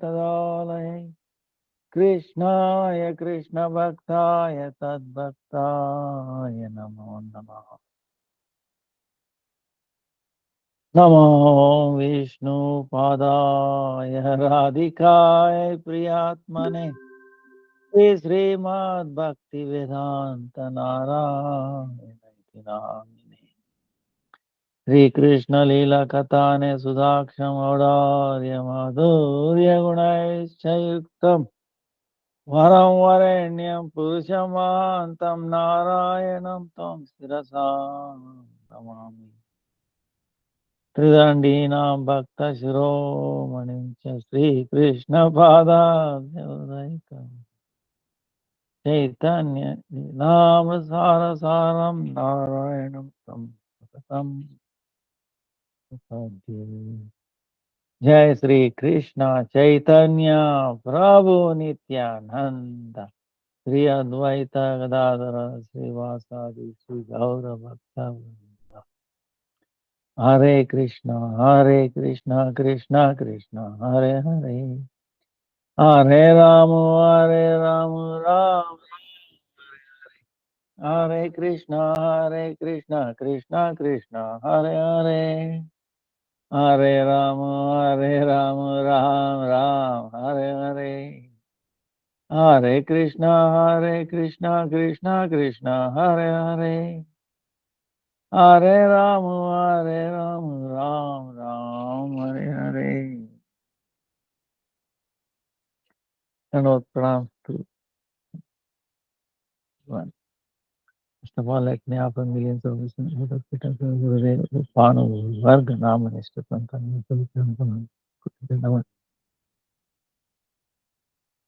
तदालये कृष्णाय कृष्णभक्ताय तद्भक्ताय नमो नमः। नमो विष्णुपादाय राधिकाय प्रियात्मने श्रीमद्भक्तिवेदान्त नारायण नामिने श्रीकृष्ण लीला कथाने सुधाक्षम औदार्य माधुर्य गुणैश्चयुक्तम् वरं वरेण्यं पुरुषमान्तं नारायणं तं शिरसा नमामि। त्रिदण्डीनां भक्तशिरोमणिं च श्रीकृष्णपादाब्जोदयितं चैतन्य नाम सारसारं नारायणं तं सततं प्रपद्ये। जय श्री कृष्ण चैतन्य प्रभु नित्यानंद श्री अद्वैत गदाधर श्रीवासादि श्री गौर भक्तवृंद। हरे कृष्ण कृष्ण कृष्ण हरे हरे हरे राम राम हरे Krishna Krishna Krishna Hare Hare Hare Ram Ram Ram Hare Hare Hare Krishna Krishna Krishna Hare Hare Hare Ram Ram Ram Hare Hare. Another program to one. First of all, let me offer millions of listeners who have put up the Panu Varga Namanista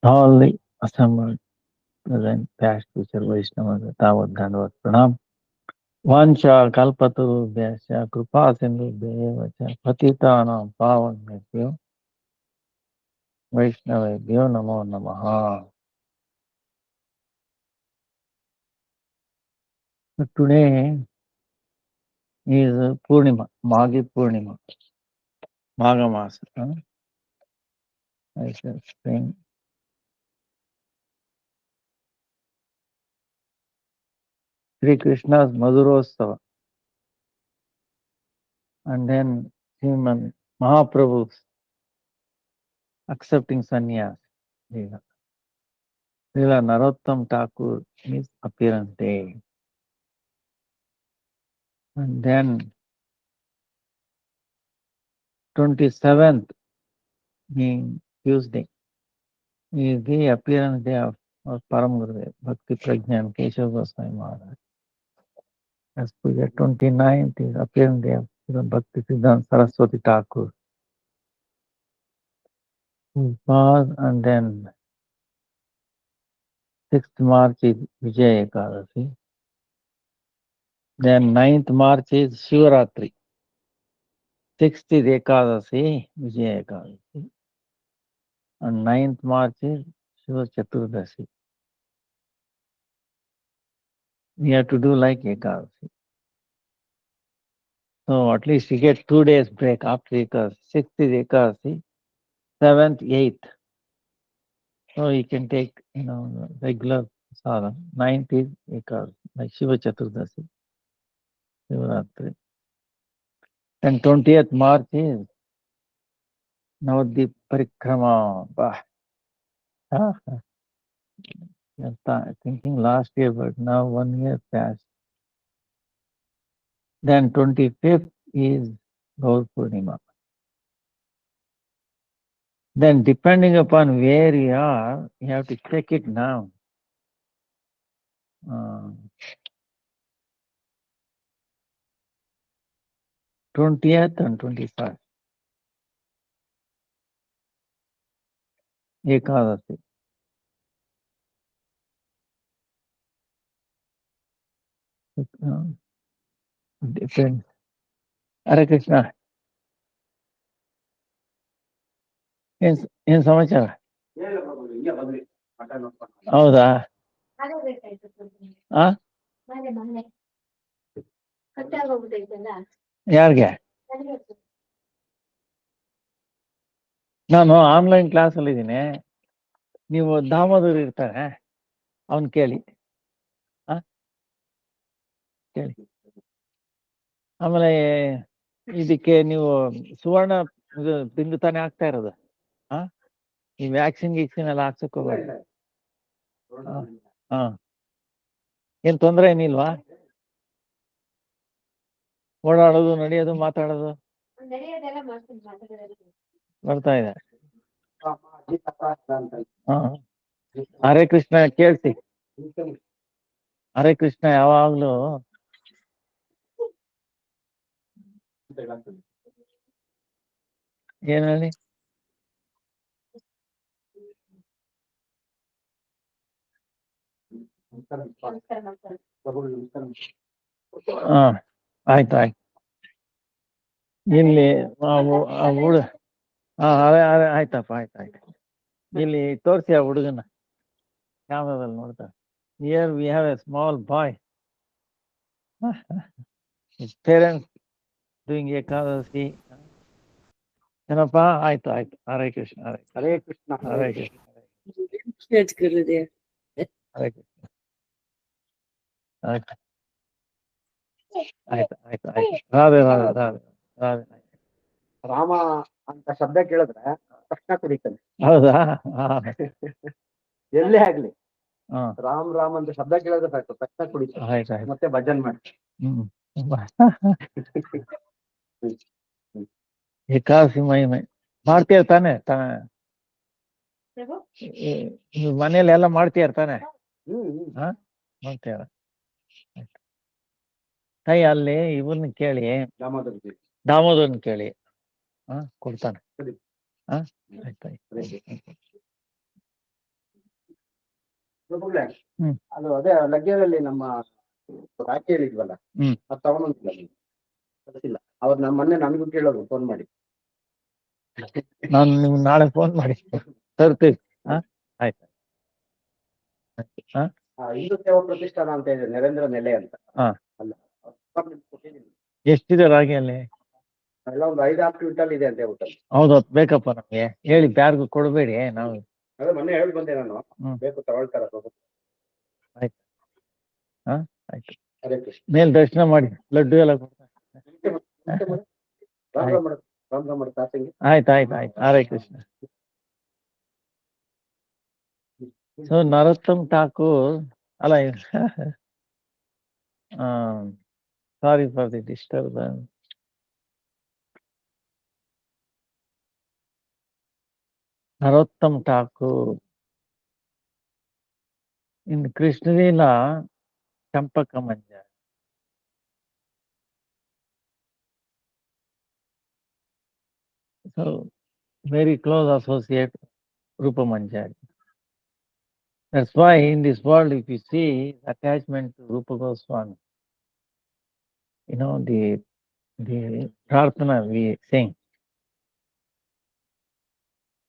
all the assembled present past future Vaishnavas Tavad Dandavad Pranam Vancha Kalpatarubhyasya Kripa Sindhubhya Patitanam Pavanebhyo Vaishnavebhyo Namo Namaha. Today is Purnima, Maghi Purnima, Magha Masa. I shall explain. Sri Krishna's Madhurostava and then Sriman Mahaprabhu's accepting sannyas. Srila Narottam Thakur, his appearance day. And then 27th being Tuesday is the appearance day of Param Gurudev, Bhakti Prajnan Keshav Goswami Maharaj. As Puja 29th is appearance day of Bhakti Siddhanta Saraswati Thakur. And then 6th March is Vijaya Ekadasi. Then 9th March is Shivaratri. 6th is Ekadasi, Vijaya Ekadasi. And 9th March is Shiva Chaturdasi. We have to do like Ekadasi. So at least you get 2 days break after Ekadasi. 6th is Ekadasi, 7th, 8th. So you can take, regular sadhana. 9th is Ekadasi, like Shiva Chaturdasi, Shivaratri. And 20th March is Navadvip Parikrama. Thinking last year, but now 1 year passed. Then 25th is Gaur Purnima. Then depending upon where you are, you have to check it now. 20th and 21st. Ekadasi. Depends. Hare Krishna. ಏನ್ ಸಮಾಚಾರ? ಹೌದಾ? ಯಾರಿಗೆ? ನಾನು online class ಅಲ್ಲಿ ಇದ್ದೀನಿ. ನೀವು ದಾಮೋದರ್ ಇರ್ತಾನೆ, ಅವನ್ ಕೇಳಿ. ಕೇಳಿ. ಆಮೇಲೆ ಇದಕ್ಕೆ ನೀವು ಸುವರ್ಣ ಇದು ಬಿಂದು ತಾನೇ ಆಗ್ತಾ ಇರೋದು. ಈ ವ್ಯಾಕ್ಸಿನ್ ಗೀಕ್ಸಿನ್ ಎಲ್ಲ ಹಾಕ್ಸಕ್ ಹೋಗ್ಬೇಡಿ. ಹಾ, ಏನ್ ತೊಂದ್ರೆ ಏನಿಲ್ವಾ? ಓಡಾಡೋದು, ನಡೆಯೋದು, ಮಾತಾಡೋದು ಬರ್ತಾ ಇದೆ. ಹರೇ ಕೃಷ್ಣ ಕೇಳ್ಸಿ. ಹರೇ ಕೃಷ್ಣ ಯಾವಾಗ್ಲೂ ಏನ್ ಹೇಳಿ. ಹಾ, ಆಯ್ತು ಆಯ್ತು. ಇಲ್ಲಿ ಆಯ್ತಪ್ಪ, ಆಯ್ತಾಯ್ತು. ಇಲ್ಲಿ ತೋರಿಸಿ ಆ ಹುಡುಗನ ಕ್ಯಾಮ್ರಾದಲ್ಲಿ ನೋಡ್ತಾ. Here we have a small boy. Parents doing Ekadashi. ಏನಪ್ಪ? ಆಯ್ತು ಆಯ್ತು. ಹರೇ ಕೃಷ್ಣ, ಹರೇ ಕೃಷ್ಣ, ಹರೇ ಕೃಷ್ಣ, ಹರೇ ಕೃಷ್ಣ. ಆಯ್ತು ಆಯ್ತು ಆಯ್ತು ಆಯ್ತು. ರಾಧೆ ರಾಧೆ ರಾಧೆ ರಾಧೆ. ರಾಮ ಅಂತ ಶಬ್ದ ಕೇಳಿದ್ರೆ ತಕ್ಷಣ ಕುಡಿತಾನೆ. ಹೌದಾ? ಎಲ್ಲೇ ಆಗ್ಲಿ, ರಾಮ್ ರಾಮ್ ಅಂತ ಶಬ್ದ ಕೇಳಿದ್ರೆ ಸಾಕು, ತಕ್ಷಣ ಕುಡಿತಾನೆ. ಆಯ್ತು ಆಯ್ತು. ಮತ್ತೆ ಭಜನ್ ಮಾಡಿ. ಏಕಾದಶಿ ಮಹಿಮೆ ಮಾಡ್ತೀಯ ತಾನೆ? ಮನೇಲಿ ಎಲ್ಲ ಮಾಡ್ತೀಯ ತಾನೆ? ಮಾಡ್ತೀಯ? ತಾಯಿ ಅಲ್ಲಿ ಇವನ್ನ ಕೇಳಿ, ದಾಮೋದರ್ನ ಕೇಳಿ, ಕೊಡ್ತಾನೆ. ಅದು ಅದೇ ಲಗ್ಗೆಯಲ್ಲಿ ನಮ್ಮ ರಾಖಿ ಹೇಳಿದ್ವಲ್ಲ, ಅದು ತಗೊಂಡಿಲ್ಲ. ಅವ್ರು ನಮ್ಮ ಮೊನ್ನೆ ನಮಗೂ ಕೇಳೋದು ಫೋನ್ ಮಾಡಿ. ನಾನು ನಿಮ್ಗೆ ನಾಳೆ ಫೋನ್ ಮಾಡಿ ತರ್ತೀವಿ. ಆಯ್ತು. ಹಿಂದೂ ಸೇವಾ ಪ್ರತಿಷ್ಠಾನ ಅಂತ ಇದೆ, ನರೇಂದ್ರ ನೆಲೆ ಅಂತ. ಅಲ್ಲ, ಎಷ್ಟಿದೆ ರಾಗಿ ಅಲ್ಲಿ? ಎಲ್ಲ ಒಂದು 5-6 ಕ್ವಿಂಟಲ್ ಇದೆ ಅಂತ ಹೇಳ್ಬಿಟ್ಟು. ಹೌದು, ಬೇಕಪ್ಪ ನಮ್ಗೆ. ಹೇಳಿ, ಯಾರಿಗೂ ಕೊಡಬೇಡಿ. ನಾವು ಅದೇ ಮೊನ್ನೆ ಹೇಳಿ ಬಂದೆ ನಾನು, ಬೇಕು ತಗೊಳ್ತಾರ. ಆಯ್ತು. ಆಯ್ತು. ಮೇಲ್ ದರ್ಶನ ಮಾಡಿ, ಲಡ್ಡು ಎಲ್ಲ ಆಯ್ತು ಆಯ್ತು ಆಯ್ತು. ಹರೇ ಕೃಷ್ಣ. ಸೊ ನರೋತ್ತಮ್ ಠಾಕೂರ್ ಅಲ್ಲ, sorry for the disturbance. Narottam Thakur in Krishnalila Champaka Manjari. So very close associate Rupa Manjari. That's why in this world, if you see attachment to Rupa Goswami, you know, the prarthana we sing,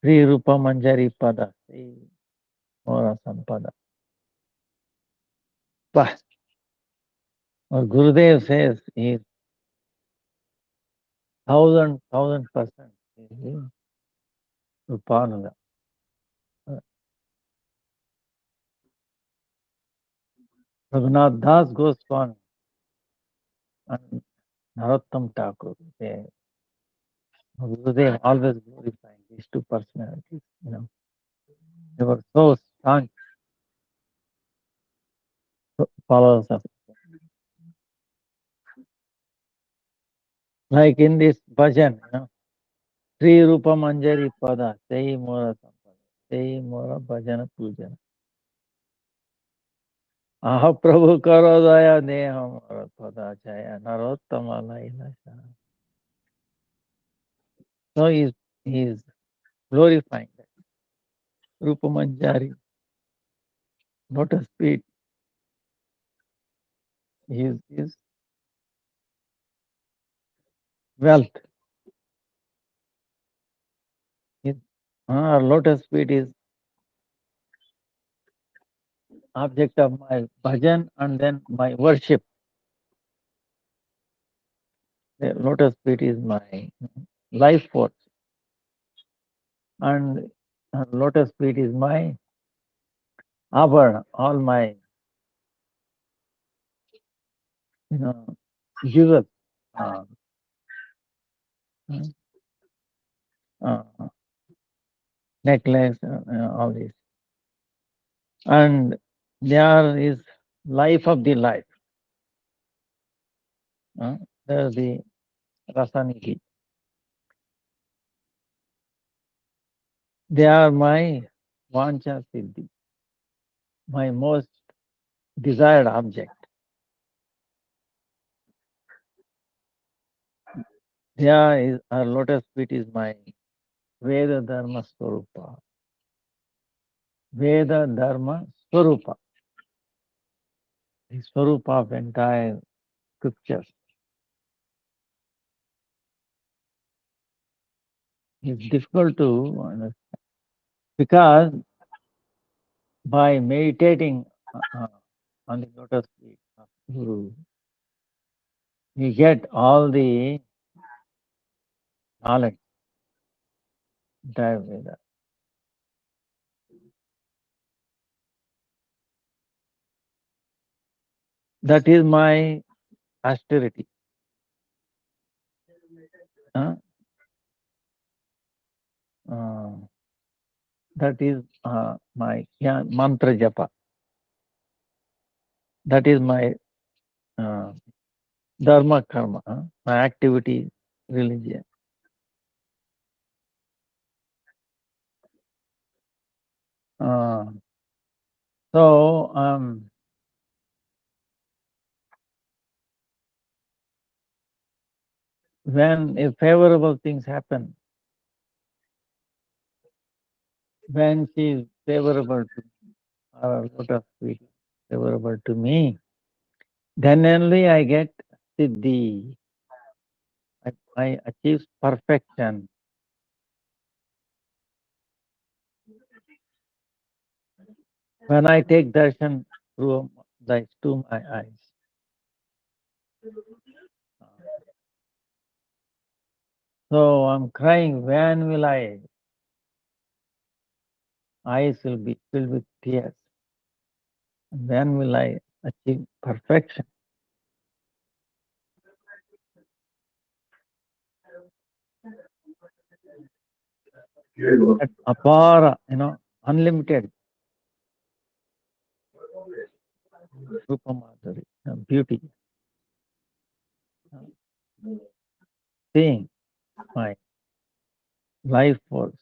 Sri Rupa Manjari Pada, Sri Mora Sampada. But our Gurudev says he is 1000% Rupananda. Raghunath Das Goswami and Narottam Thakur, Gurudev always glorifying these two personalities, you know. They were so strong followers of. Like in this bhajan, you know, Sri Rupa Manjari Pada, Sei Mora Sampada, Sei Mora Bhajana Pujana. Aha Prabhu Karo Daya Neha Mora Pada Jaya Narottama Laila Shah. So he is glorifying that. Rupa Manjari, lotus feet, is wealth. Lotus feet is object of my bhajan and then my worship. The lotus feet is my life force. and lotus feet is my abharana, all my, jewels, uh, uh, necklace, all this. And there is life of the life. There is the Rasaniki. They are my Vancha Siddhi, my most desired object. There is a lotus feet is my Veda Dharma Swarupa. Veda Dharma Swarupa. The Swarupa of entire scriptures. It's difficult to understand because by meditating on the lotus feet of Guru, we get all the knowledge, entire Veda. That is my austerity. That is my mantra japa. That is my dharma karma, my activity, religion. So when if favorable things happen, when she is favorable to or lot of people favorable to me, then only I get siddhi. I achieve perfection. When I take darshan through to my eyes. So I'm crying, when will eyes will be filled with tears. When will I achieve perfection? That apara, unlimited Rupamadhuri, beauty, seeing my life force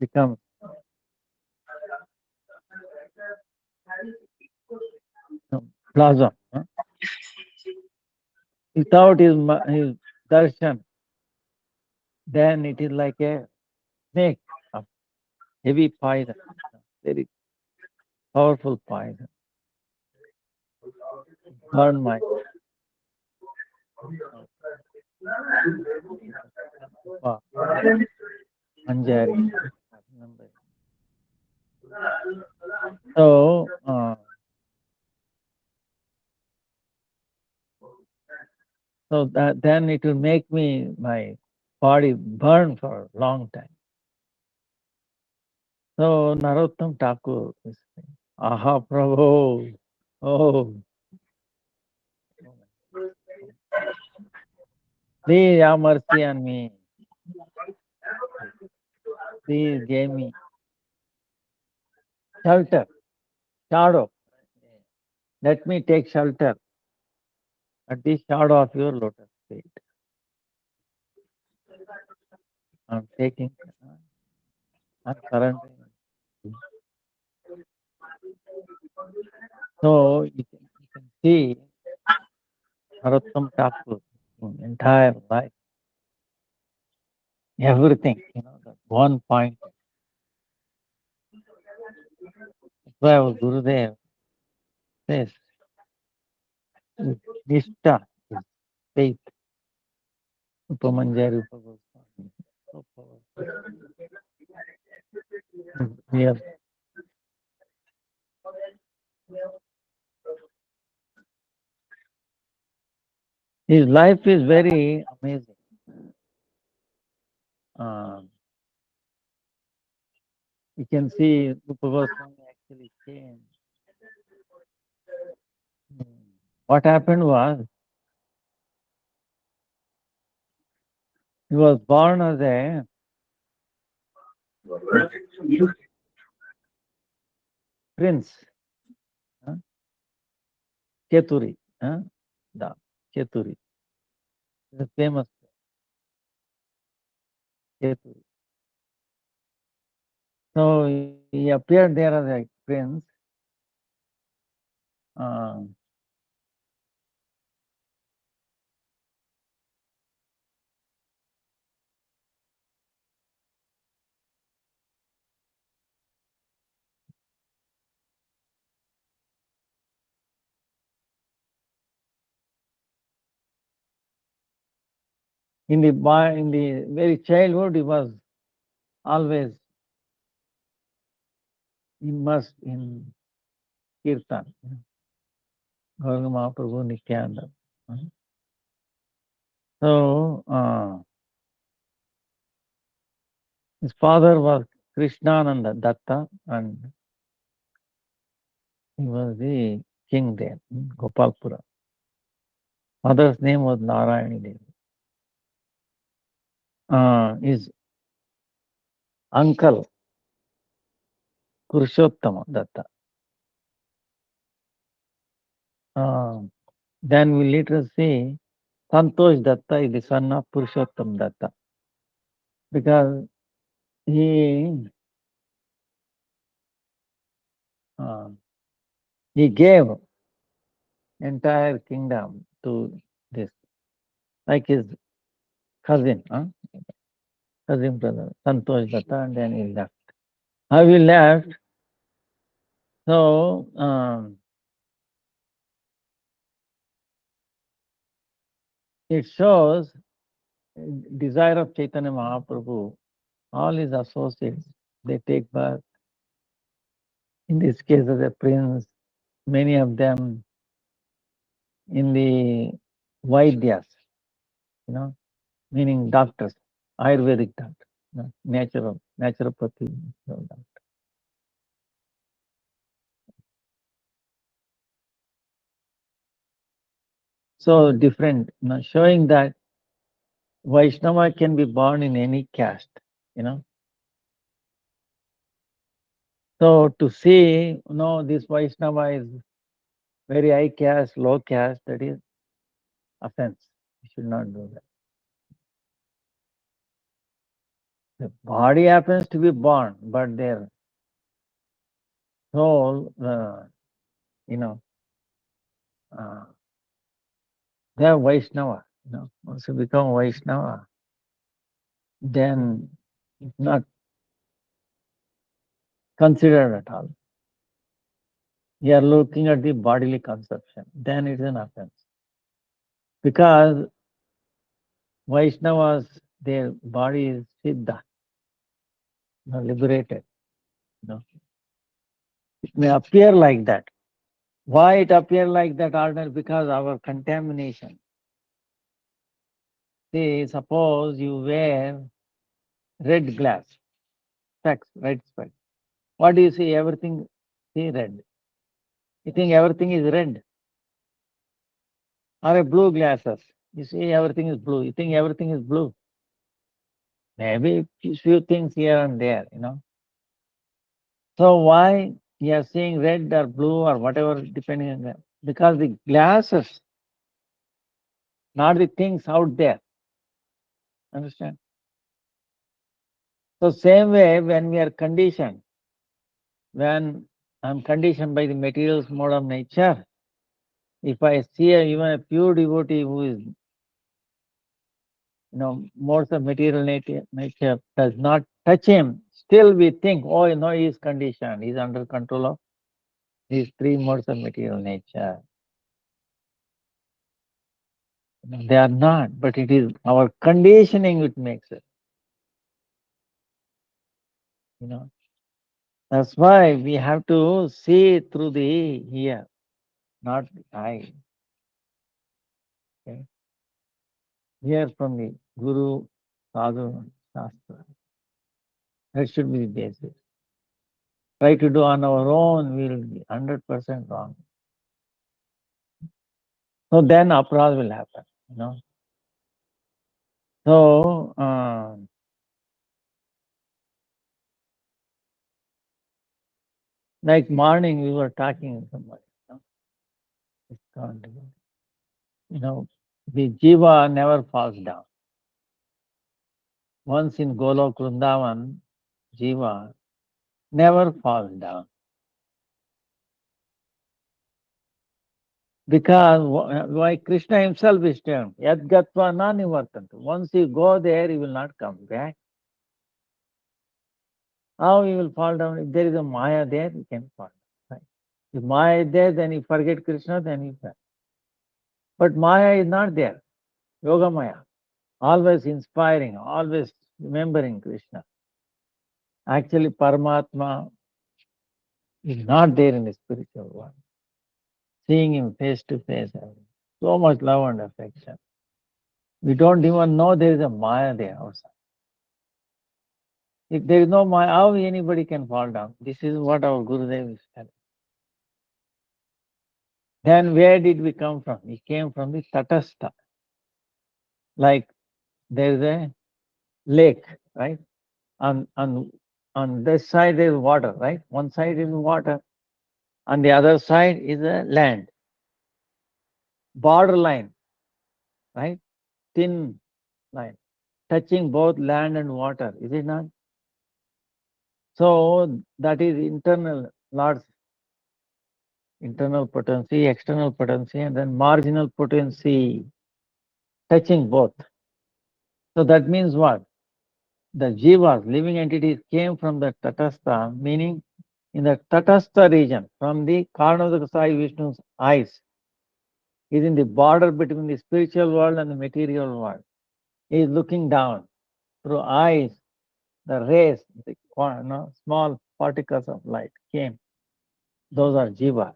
becomes blossom. Without his darshan, then it is like a snake of heavy poison, very powerful poison. Burn my Manjari. So that then it will make me my body burn for a long time. So Narottam Thakur is saying, Aha Prabhu, oh, please have mercy on me. Please give me shelter, shadow. Let me take shelter at the shadow of your lotus feet. I'm taking, I'm surrendering. So you can see Narottam Thakur entire life, everything, that one point. That's why our Gurudev says, Nishta is faith. Upamanjari Upagoswami. So powerful. Yes. His life is very amazing. you can see Rupa Goswami actually came. What happened was, he was born as a prince, Keturi, the Keturi, the famous Keturi. So he appeared there as a prince. In the very childhood, he was always immersed in kirtan. Gauranga Mahaprabhu Nityananda. So his father was Krishnananda Datta, and he was the king there in Gopalpura. Mother's name was Narayani Devi. His uncle, Purushottama Datta. Then we later see Santosh Datta is the son of Purushottam Datta, because he gave entire kingdom to this, like his cousin, cousin brother, Santosh Datta, and then he left. How he left? So it shows desire of Chaitanya Mahaprabhu. All his associates, they take birth. In this case, as a prince, many of them in the Vaidyas, meaning doctors, Ayurvedic doctors, naturopathy. So different, showing that Vaishnava can be born in any caste, So to say, no, this Vaishnava is very high caste, low caste, that is offense. You should not do that. The body happens to be born, but their soul, they are Vaishnava. Once you become Vaishnava, then it's not considered at all. You are looking at the bodily conception, then it's an offense. Because Vaishnavas, their body is siddha, liberated. It may appear like that. Why it appear like that, ordinary? Because our contamination. See, suppose you wear red glass, specs, red specs. What do you see? Everything see red. You think everything is red. Or a blue glasses. You see everything is blue. You think everything is blue. Maybe few things here and there, So why you are seeing red or blue or whatever, depending on that? Because the glasses, not the things out there. Understand? So same way, when we are conditioned, when I'm conditioned by the materials mode of nature, if I see even a pure devotee who is, modes of material nature does not touch him, still we think, oh, he is conditioned, he is under control of these three modes of material nature. They are not, but it is our conditioning which makes it. That's why we have to see through the ear, not the eye. Okay? Hear from the Guru, Sadhu, Shastra. That should be the basis. Try to do on our own, we will be 100% wrong. So then aparadha will happen, you know. So, like morning we were talking with somebody, you know, it's called, you know, the jiva never falls down. Once in Golok Vrindavan, jiva never falls down. Because why Krishna himself is telling, Yad gatva nanivartantu. Once you go there, you will not come back. How you will fall down? If there is a Maya there, you can fall down. Right? If Maya is there, then you forget Krishna, then you fall. But Maya is not there. Yoga Maya. Always inspiring, always remembering Krishna. Actually, Paramatma is not there in the spiritual world. Seeing him face to face, so much love and affection. We don't even know there is a Maya there outside. If there is no Maya, how anybody can fall down? This is what our Gurudev is telling. Then where did we come from? We came from the Tatastha. Like there is a lake, right? On this side there is water, right? One side is water. On the other side is a land. Borderline, right? Thin line. Touching both land and water, is it not? So that is internal Lord's internal potency, external potency, and then marginal potency touching both. So that means what? The jivas, living entities, came from the Tatastha, meaning in the Tatastha region, from the Karnavaka Sai Vishnu's eyes, is in the border between the spiritual world and the material world. He is looking down through eyes, the rays, the small particles of light came. Those are jivas.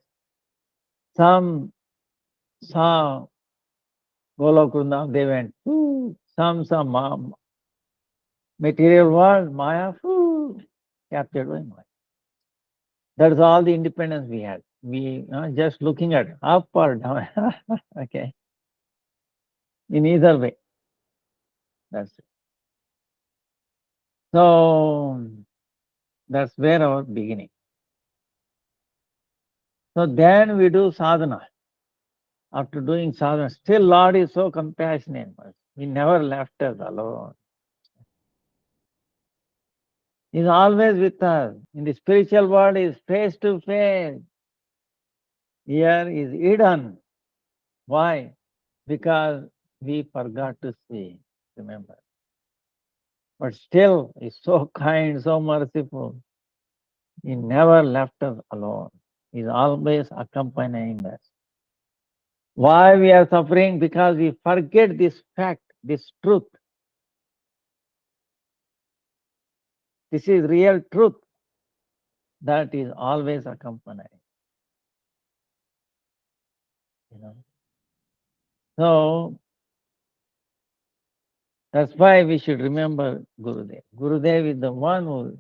Some saw Golok Vrindavan, they went, "Ooh." Some material world, Maya, captured by Maya. That's all the independence we had. We just looking at up or down. Okay. In either way. That's it. So that's where our beginning. So then we do sadhana. After doing sadhana, still Lord is so compassionate. He never left us alone. He's always with us. In the spiritual world, He's face to face. Here is hidden. Why? Because we forgot to see. Remember. But still, He's so kind, so merciful. He never left us alone. He's always accompanying us. Why we are suffering? Because we forget this fact, this truth. This is real truth that is always accompanying. So that's why we should remember Gurudev. Gurudev is the one who is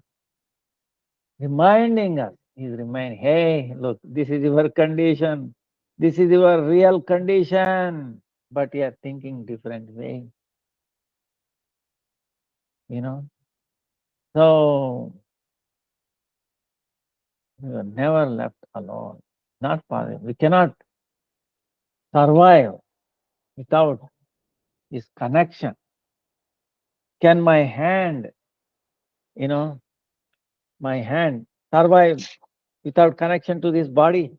reminding us. He's reminding, hey, look, this is your condition. This is your real condition. But you are thinking different way. So we were never left alone. Not possible. We cannot survive without this connection. Can my hand, my hand survive without connection to this body?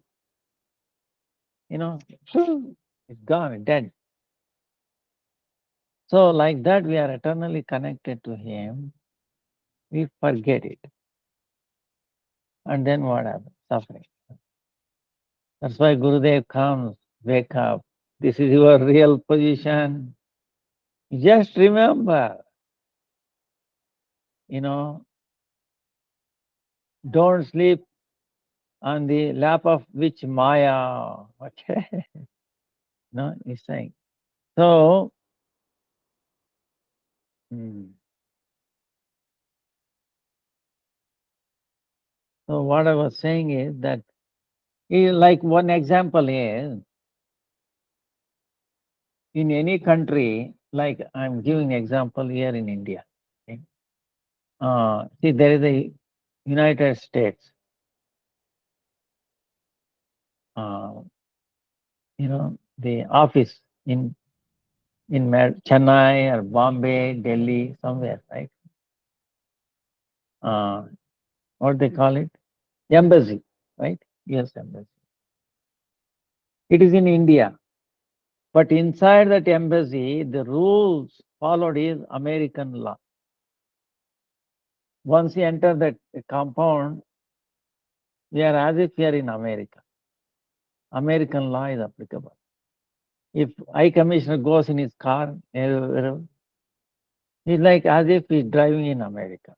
It's gone, dead. So like that, we are eternally connected to Him. We forget it. And then what happens? Suffering. That's why Gurudev comes, wake up. This is your real position. Just remember, don't sleep on the lap of which Maya. Okay? No, he's saying. So, So what I was saying is that, like one example is, in any country, like I'm giving example here in India. Okay? See, there is a United States, the office in Chennai or Bombay, Delhi, somewhere, right? What they call it? Embassy, right? Yes, embassy. It is in India, but inside that embassy, the rules followed is American law. Once you enter that compound, we are as if we are in America. American law is applicable. If High Commissioner goes in his car, he's like as if he's driving in America.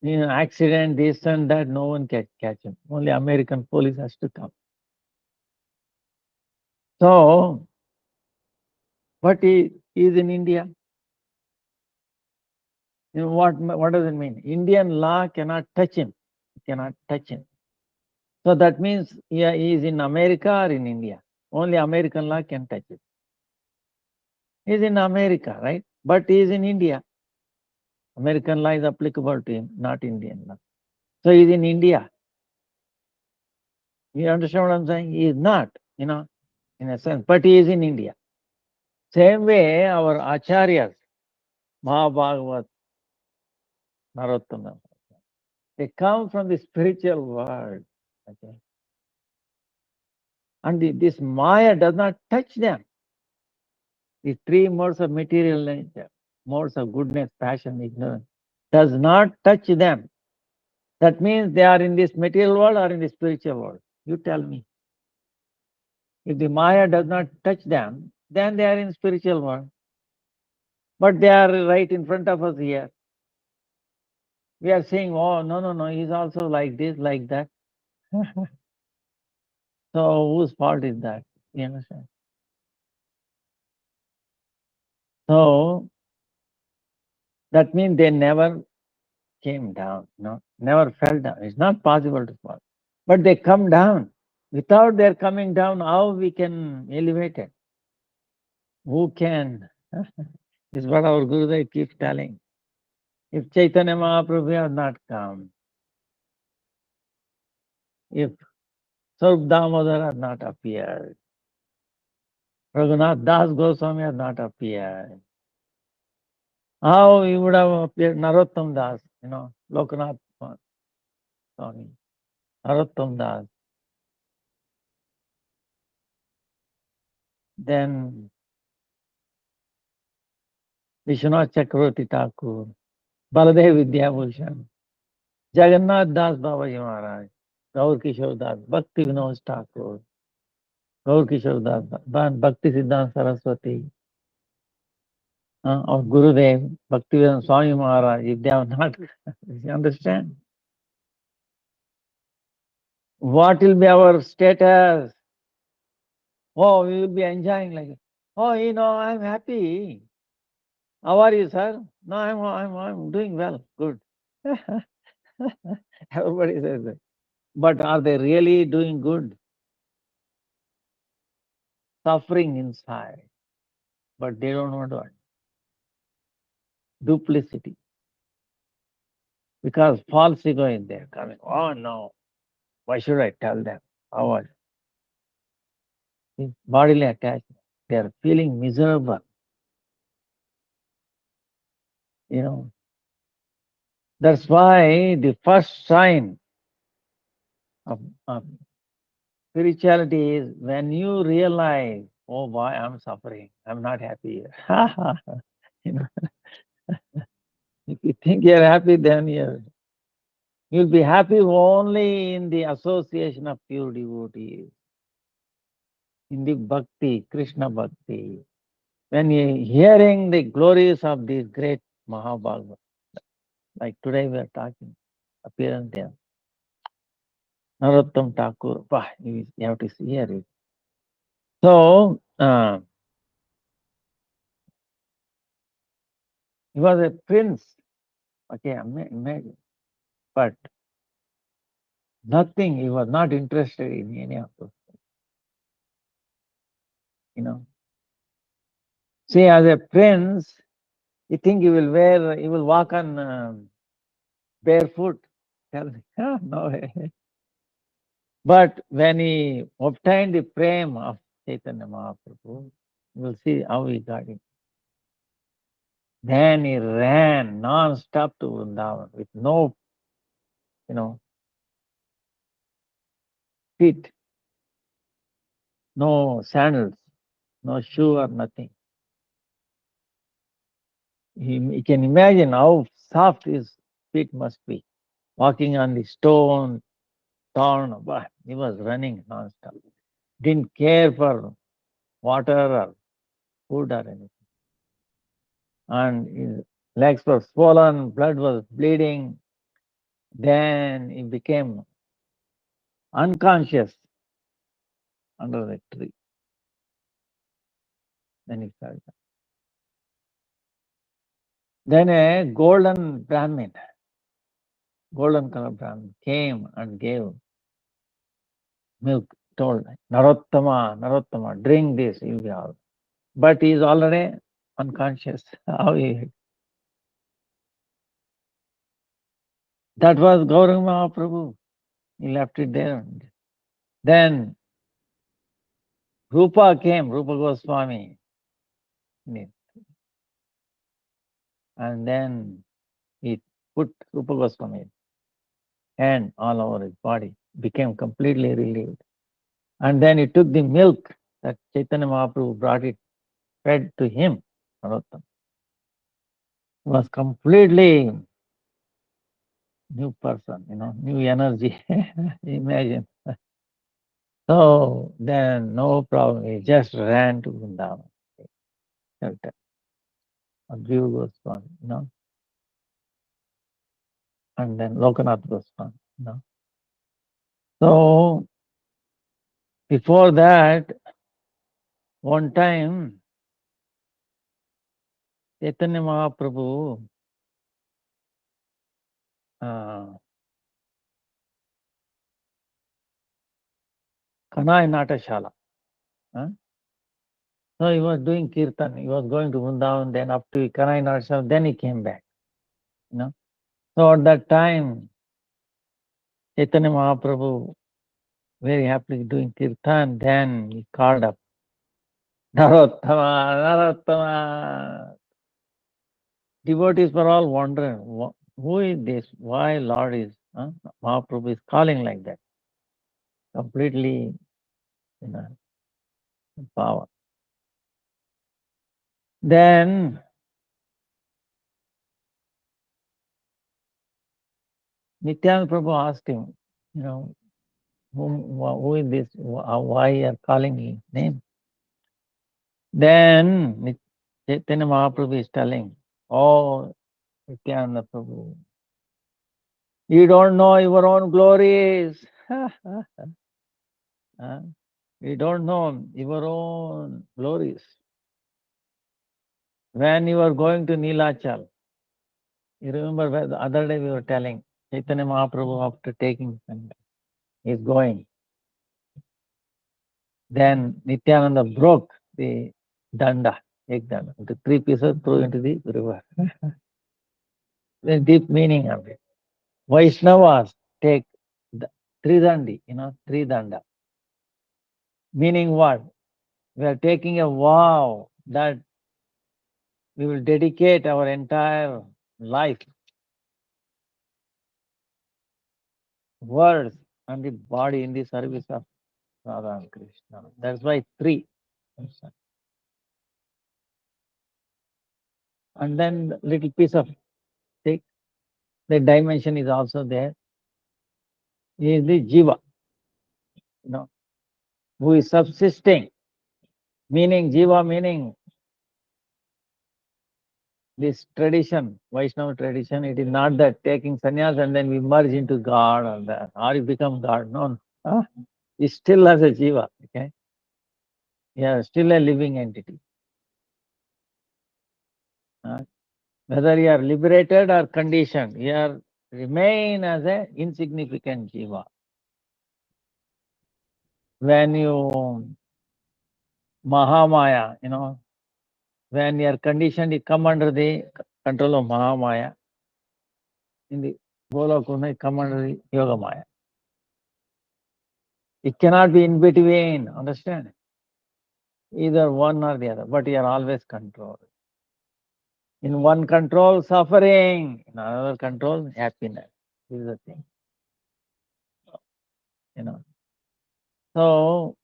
Accident, this and that, no one can catch him. Only American police has to come. So, but he is in India. What does it mean? Indian law cannot touch him. Cannot touch him. So that means he is in America or in India. Only American law can touch it. He's in America, right? But he is in India. American law is applicable to him, not Indian law. So he's in India. You understand what I'm saying? He is not, in a sense, but he is in India. Same way, our acharyas, Mahabhagavat, Narottama, they come from the spiritual world. Okay? And this Maya does not touch them. The three modes of material nature, modes of goodness, passion, ignorance, does not touch them. That means they are in this material world or in the spiritual world. You tell me. If the Maya does not touch them, then they are in spiritual world. But they are right in front of us here. We are saying, oh, no, he's also like this, like that. So whose fault is that? You understand? So that means they never came down, never fell down. It's not possible to fall. But they come down. Without their coming down, how we can elevate it? Who can? This is what our Gurudev keeps telling. If Chaitanya Mahaprabhu had not come, if Sarup Damodar had not appeared, Raghunath Das Goswami had not appeared, how he would have appeared? Narottam Das, Lokanath Swami, Narottam Das. Then Vishwanath Chakravarti Thakur, Baladev Vidyabhushan, Jagannath Das Babaji Maharaj, Gaur Kishore Das, Bhakti Vinod Thakur, Gaur Kishore Das, Bhakti Siddhanta Saraswati, or Gurudev, Bhaktivedanta Swami Maharaj, if they have not, you understand? What will be our status? Oh, we will be enjoying like, oh, I'm happy. How are you, sir? No, I'm doing well, good. Everybody says that. But are they really doing good? Suffering inside, but they don't want to. Duplicity. Because false ego is there coming. Oh no, why should I tell them? How are you? Bodily attachment. They are feeling miserable. That's why the first sign of spirituality is when you realize, oh boy, I'm suffering. I'm not happy here. If you think you're happy, then you'll be happy only in the association of pure devotees, in the bhakti, Krishna bhakti. When you're hearing the glories of these great Mahabhagavata, like today we are talking, appearance there. Narottam Thakur, you have to hear it. So, he was a prince. Okay, imagine. But Nothing. He was not interested in any of those things. See, as a prince, you think he will walk on barefoot. Tell me, no way. But when he obtained the prem of Chaitanya Mahaprabhu, you will see how he got it. Then he ran non-stop to Vrindavan with no, feet, no sandals, no shoe or nothing. You can imagine how soft his feet must be. Walking on the stone, torn, but he was running non-stop. Didn't care for water or food or anything. And his legs were swollen, blood was bleeding. Then he became unconscious under the tree. Then he fell down. Then a golden Brahmin, golden color Brahmin, came and gave milk, told Narottama, drink this, you'll be all. But he is already unconscious. How he? That was Gauranga Mahaprabhu. He left it there. Then Rupa came, Rupa Goswami. And then he put Rupa Goswami hand all over his body, became completely relieved. And then he took the milk that Chaitanya Mahaprabhu brought it, fed to him, Narottam. He was completely new person, new energy. Imagine. So then no problem. He just ran to Vrindavan. Adviva Goswami, and then Lokanath Goswami, So before that, one time, Chaitanya Mahaprabhu Kanai Natashala. So he was doing kirtan. He was going to Vrindavan, then up to Kanai Natashala, then he came back. So at that time, Chaitanya Mahaprabhu very happily doing kirtan. Then he called up Narottama. Devotees were all wondering, who is this? Why Lord is, Mahaprabhu is calling like that? Completely, power. Then Nityananda Prabhu asked him, who is this? Why you are calling his name? Then Chaitanya Mahaprabhu is telling, oh, Nityananda Prabhu, you don't know your own glories. You don't know your own glories. When you are going to Nilachal, you remember where the other day we were telling, Chaitanya Mahaprabhu after taking Sangha is going. Then Nityananda broke the danda, ekdanda, the 3 pieces threw into the river. The deep meaning of it. Vaishnavas take the Tridandi, Tridanda. Meaning what? We are taking a vow that we will dedicate our entire life, words, and the body in the service of Radha and Krishna. That's why 3. And then little piece of stick, the dimension is also there. He is the Jiva, who is subsisting. Meaning, Jiva meaning this tradition, Vaishnava tradition, it is not that taking sannyas and then we merge into God or that, or you become God. No, he still has a Jiva, okay? Yeah, still a living entity. Whether you are liberated or conditioned, you are remain as a insignificant Jiva. when you Mahamaya, when you are conditioned, you come under the control of Mahamaya. In the Golokuna, you come under the Yoga Maya. It cannot be in between, understand? Either one or the other, but you are always controlled. In one control, suffering. In another control, happiness. This is the thing. So,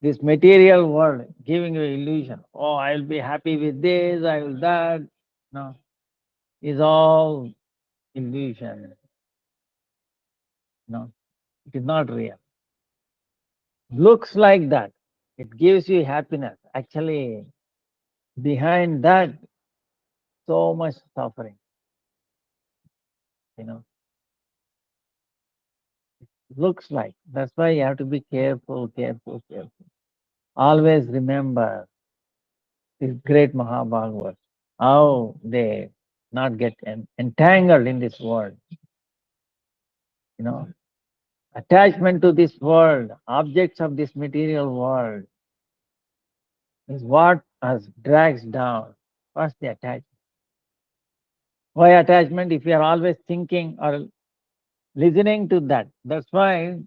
this material world giving you illusion. Oh, I will be happy with this, I will that. No, is all illusion. No, it is not real. Looks like that. It gives you happiness. Actually, behind that, so much suffering. Looks like. That's why you have to be careful, careful, careful. Always remember this great Mahabhagavad, how they not get entangled in this world. Attachment to this world, objects of this material world, is what us drags down. First the attachment. Why attachment? If you are always thinking or listening to that, that's why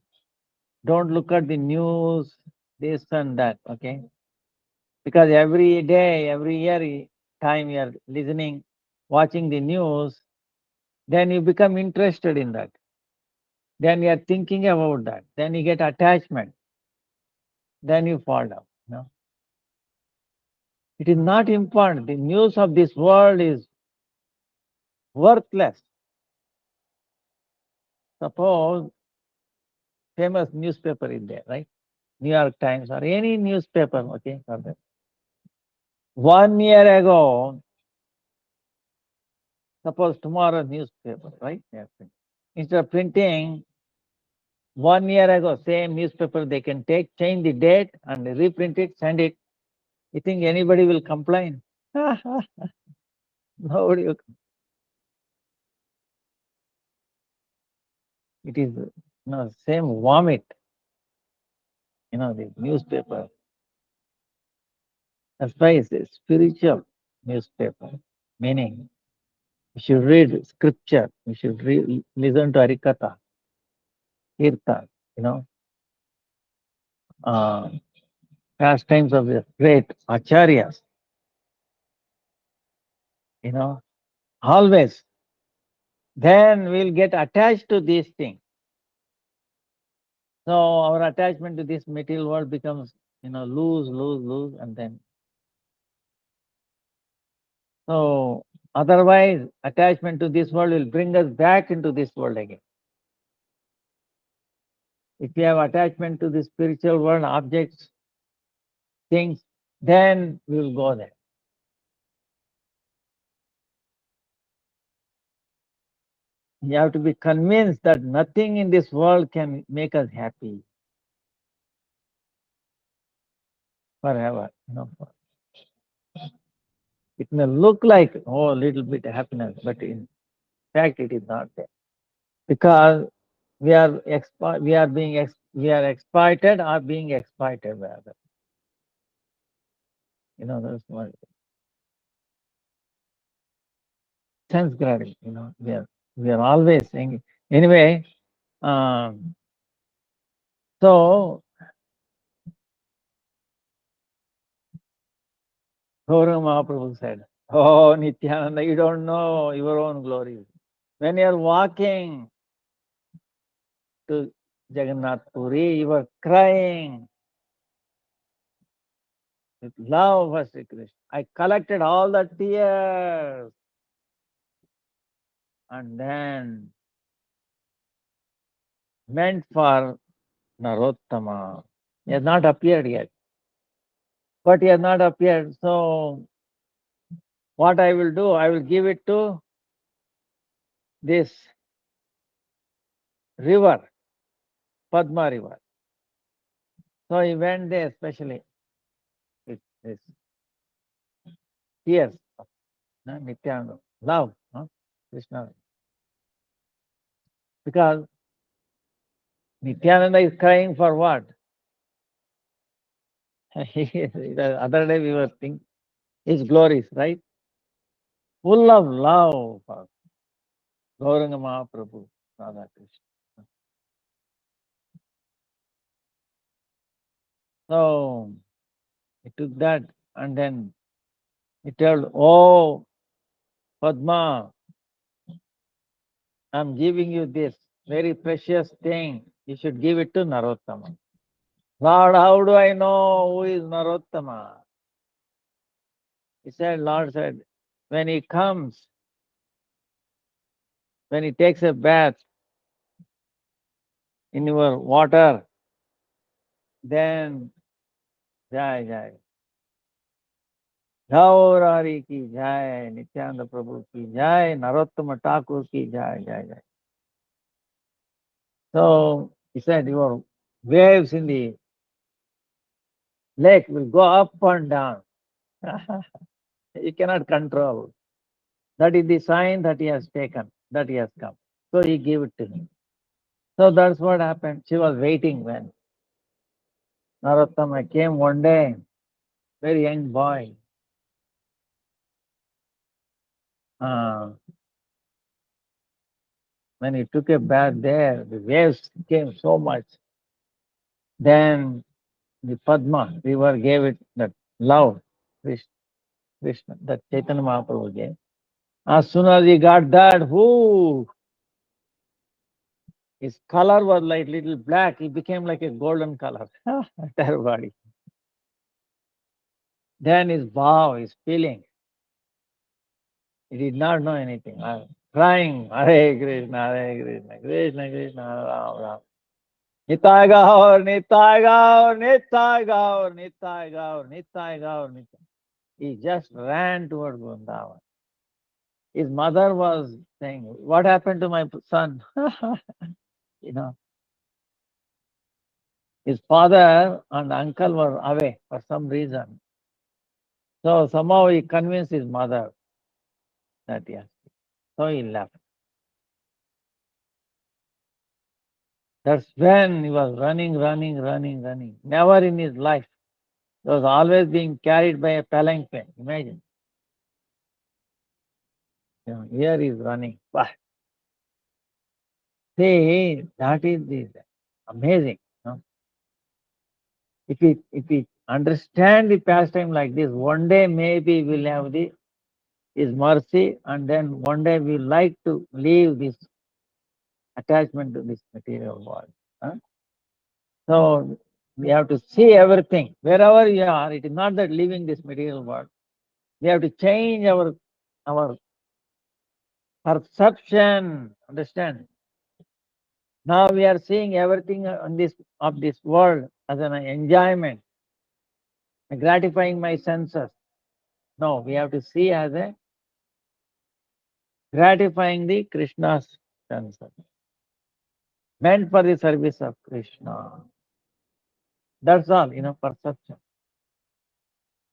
don't look at the news, this and that, okay? Because every day, every year, time you are listening, watching the news, then you become interested in that. Then you are thinking about that. Then you get attachment. Then you fall down. It is not important. The news of this world is worthless. Suppose famous newspaper is there, right? New York Times or any newspaper, okay? 1 year ago, suppose tomorrow newspaper, right? Instead of printing 1 year ago, same newspaper, they can change the date and reprint it, send it. You think anybody will complain? Nobody will. It is same vomit, the newspaper. That's why it's a spiritual newspaper. Meaning, you should read scripture, you should listen to Harikatha, Kirtan, pastimes of the great acharyas, always. Then we'll get attached to these things. So our attachment to this material world becomes, lose, and then. So otherwise, attachment to this world will bring us back into this world again. If you have attachment to the spiritual world, objects, things, then we will go there. You have to be convinced that nothing in this world can make us happy forever. It may look like, a little bit happiness, but in fact, it is not there. Because we are exploited or being exploited by others. That's one. Sense grabbing, we are always saying. Anyway, so Gaurav Mahaprabhu said, "Oh, Nityananda, you don't know your own glory. When you are walking to Jagannath Puri, you are crying with love for Sri Krishna. I collected all the tears and then meant for Narottama. He has not appeared yet. But he has not appeared. So what I will do, I will give it to this river, Padma river. So he went there especially with this tears of Nityananda, love, Krishna. Because Nityananda is crying for what? The other day we were thinking his glories, right? Full of love for Gauranga Mahaprabhu, Radha Krishna. So he took that and then he told, "Oh, Padma, I'm giving you this very precious thing. You should give it to Narottama." Lord, how do I know who is Narottama? He said, Lord said, when he comes, when he takes a bath in your water, then Jai Jai. Gaurari ki Jai, Nityananda Prabhu ki Jai, Narottama Thakur ki Jai, Jai Jai. So he said, your waves in the lake will go up and down. You cannot control. That is the sign that he has taken, that he has come. So he gave it to him. So that's what happened. She was waiting when Narottama came one day, very young boy. When he took a bath there, the waves came so much. Then the Padma river gave it that love, Krishna, that Chaitanya Mahaprabhu gave. As soon as he got that, whoo, his color was like little black. He became like a golden color, entire body. Then his bow, his feeling, he did not know anything. Crying, Hare Krishna, Hare Krishna, Krishna Krishna, Ram Ram. Nitai Gaur, Nitai Gaur, Nitai Gaur, Nitai Gaur, Nitai Gaur, Nitai. He just ran towards Vrindavan. His mother was saying, what happened to my son? You know, his father and uncle were away for some reason. So somehow he convinced his mother that yes. So he left. That's when he was running. Never in his life. He was always being carried by a palanquin. Imagine. Here he is running. Wow. See, that is amazing. If we understand the pastime like this, one day maybe we'll have his mercy, and then one day we like to leave this attachment to this material world. So we have to see everything. Wherever you are, it is not that leaving this material world. We have to change our perception. Understand? Now we are seeing everything on this world as an enjoyment, gratifying my senses. No, we have to see as a gratifying the Krishna's senses, meant for the service of Krishna. That's all, perception.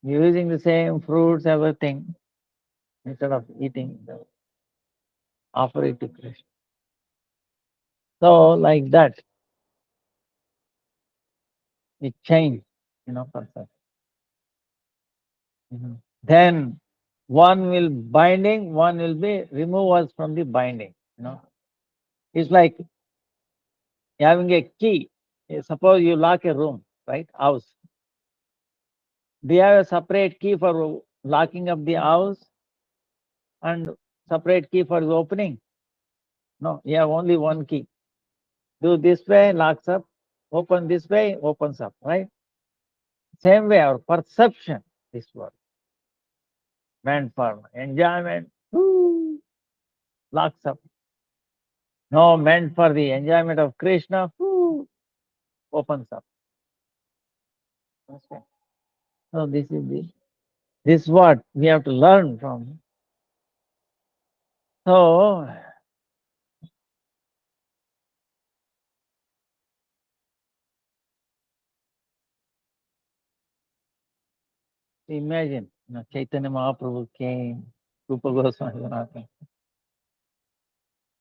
Using the same fruits, everything, instead of eating, offer it to Krishna. So, like that, it changed, perception. Then one will binding, one will be remove us from the binding. It's like having a key. Suppose you lock a room, right? House. Do you have a separate key for locking up the house and separate key for the opening? No, you have only one key. Do this way, locks up. Open this way, opens up, right? Same way, our perception, this world, meant for enjoyment, locks up. No, meant for the enjoyment of Krishna, opens up. Okay. So this is what we have to learn from. So imagine, Chaitanya Mahaprabhu came, Rupa Goswami Sanatana.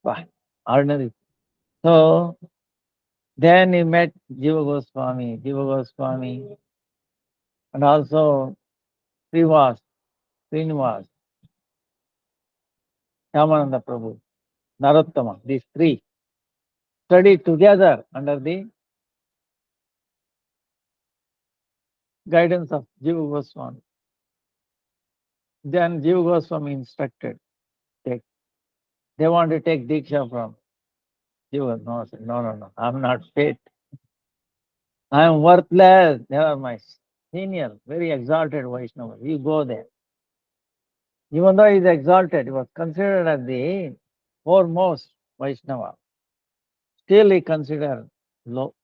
Wow, ordinary. So then he met Jiva Goswami. Jiva Goswami and also Srinivas, Shyamananda Prabhu, Narottama, these three studied together under the guidance of Jiva Goswami. Then Jiva Goswami instructed, they want to take Diksha from Jiva. No, I said, no, I'm not fit. I am worthless. They are my senior, very exalted Vaishnava. You go there. Even though he is exalted, he was considered as the foremost Vaishnava. Still he considered low.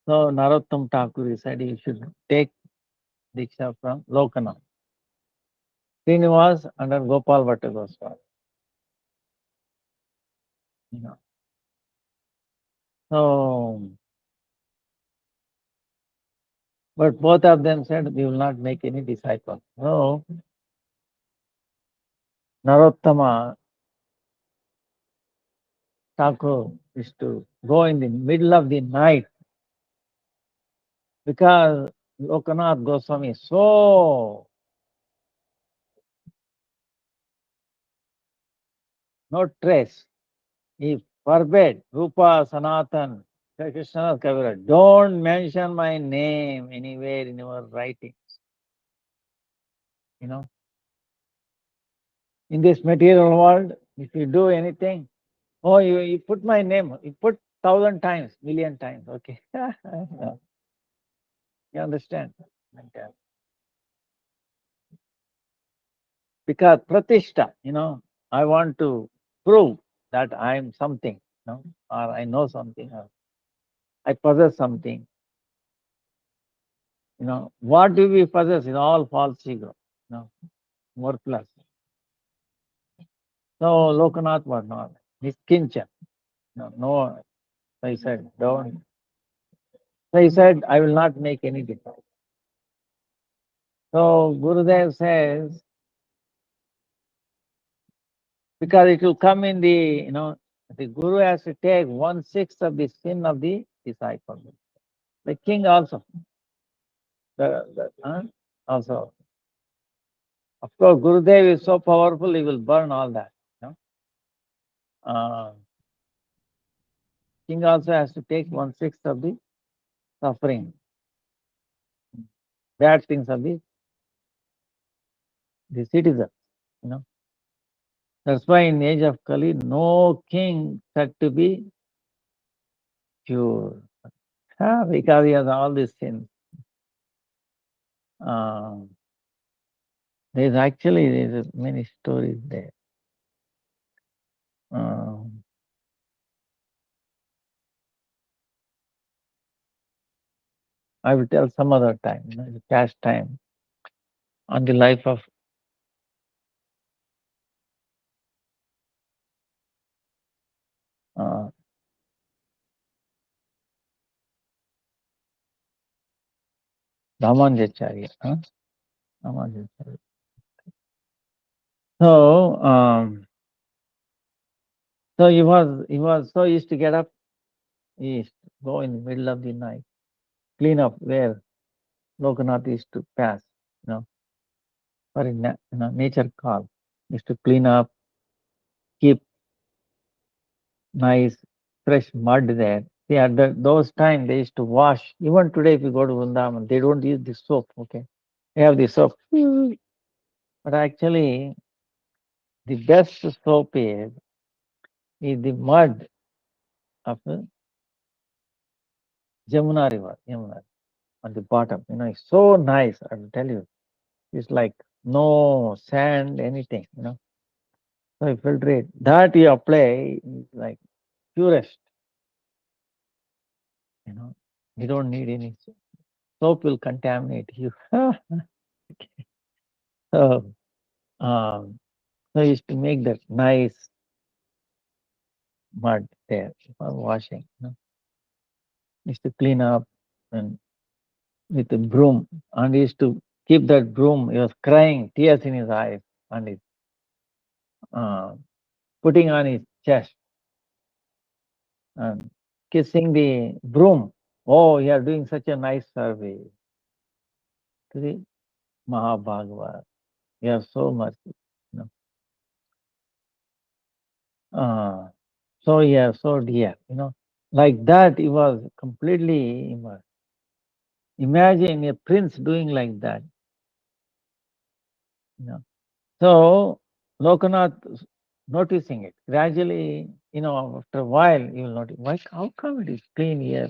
So Narottam Thakur said he should take Diksha from Lokanath. Srinivas under Gopal Bhatta Goswami. You know. So, but both of them said we will not make any disciples. So Narottama Thakur is to go in the middle of the night because Lokanath Goswami is so no trace. He forbade Rupa Sanatan, Krishna Kavira, don't mention my name anywhere in your writings. You know, in this material world, if you do anything, oh, you put my name, you put 1,000 times, million times, okay. You understand? Because Pratishta, I want to prove that I am something, or I know something, or I possess something. What do we possess is all false ego, worthless. So Lokanath was not. Niskincha. No, so he said, don't. So he said, I will not make any difference. So Gurudev says, because it will come in the Guru has to take 1/6 of the sin of the disciple. The king also. Also. Of course, Gurudev is so powerful, he will burn all that. King also has to take 1/6 of the suffering, bad things of the citizen. That's why in the age of Kali, no king said to be pure. Because he has all these sins. There's many stories there. I will tell some other time, cash time, on the life of Ramanujacharya. Ramanujacharya. So he was so used to get up, he used to go in the middle of the night, clean up where Lokanath used to pass, for a nature call. Used to clean up, keep nice fresh mud there. See, at those times they used to wash. Even today, if you go to Vrindavan, they don't use the soap. Okay, they have the soap, but actually, the best soap is the mud of the Jamuna River, on the bottom. It's so nice. I will tell you, it's like no sand, anything. So you filtrate that you apply is like purest. You don't need any soap. Soap will contaminate you. So, so you used to make that nice mud there for washing. Used to clean up and with a broom, and he used to keep that broom. He was crying, tears in his eyes, and he's putting on his chest and kissing the broom. Oh, you are doing such a nice service. to the Mahabhagavata. You are so merciful. You know. So yeah, so dear. Like that, he was completely immersed. Imagine a prince doing like that. So Lokanath noticing it gradually. After a while, you will notice, why? How come it is clean here?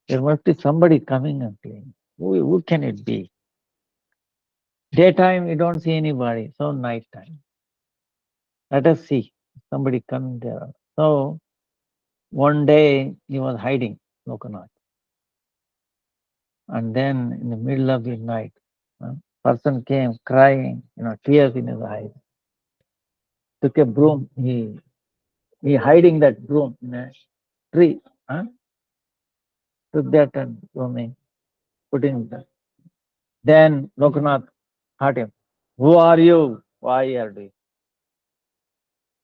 There must be somebody coming and clean. Who can it be? Daytime, you don't see anybody. So nighttime, let us see somebody coming there. So one day he was hiding, Lokanath. And then in the middle of the night, person came crying, tears in his eyes. Took a broom, he hiding that broom in a tree. Took that and brooming, put in that. Then Lokanath caught him. Who are you? Why are you doing?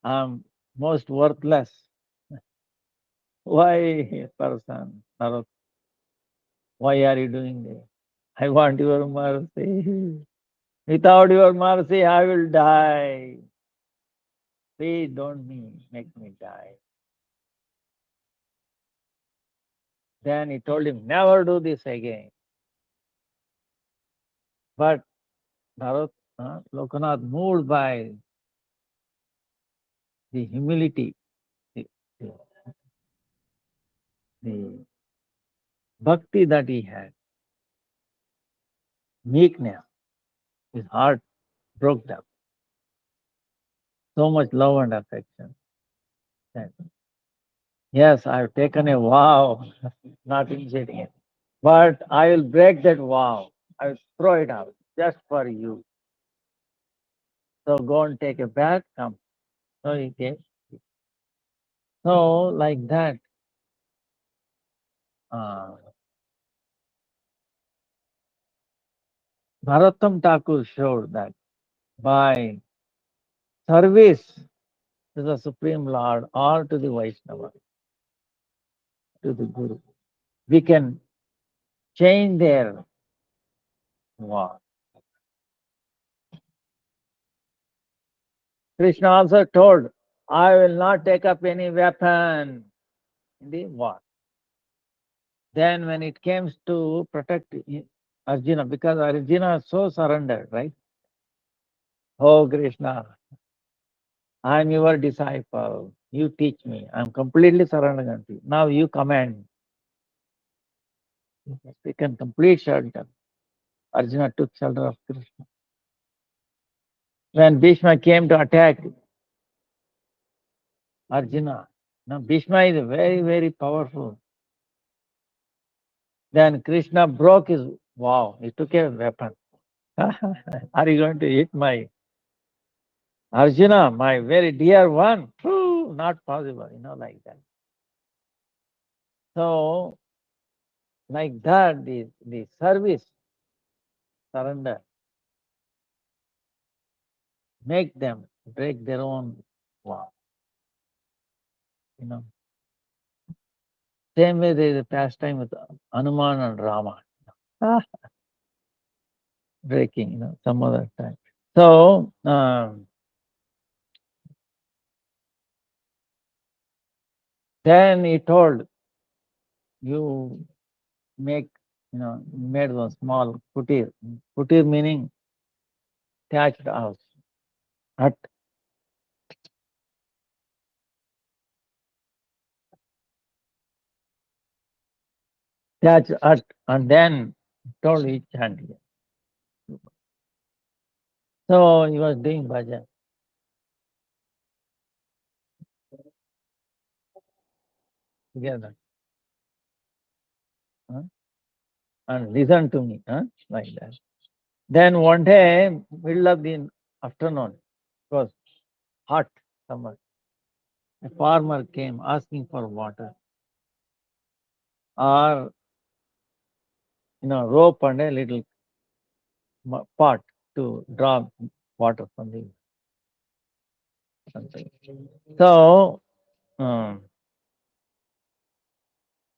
I'm most worthless. Why, person? Why are you doing this? I want your mercy. Without your mercy, I will die. Please don't make me die. Then he told him, never do this again. But Lokanath, moved by the humility, the, the bhakti that he had, meekness, his heart broke down. So much love and affection. Yes, I've taken a vow, not initiating it. But I will break that vow. I will throw it out just for you. So go and take a bath, come. So he came. So like that, Bharatan Thakur showed that by service to the Supreme Lord or to the Vaishnava, to the Guru, we can change their war. Krishna also told, I will not take up any weapon in the war. Then when it comes to protect Arjuna, because Arjuna is so surrendered, right? Oh Krishna, I am your disciple. You teach me. I am completely surrendered unto you. Now you command. We can complete shelter. Arjuna took shelter of Krishna. When Bhishma came to attack Arjuna, now Bhishma is very, very powerful. Then Krishna broke his vow. He took a weapon. Are you going to hit my Arjuna, my very dear one? Not possible, like that. So, like that, the service, surrender, make them break their own vow. Same way there is a pastime with Hanuman and Rama. Breaking, some other time. So, then he told, you made one small kutir. Kutir meaning thatched house, hut. Thatched hut, and then told each hand here. So he was doing bhajan. Together. And listen to me, like that. Then one day, middle of the afternoon, it was hot summer. A farmer came asking for water, or rope and a little pot to draw water from the something. So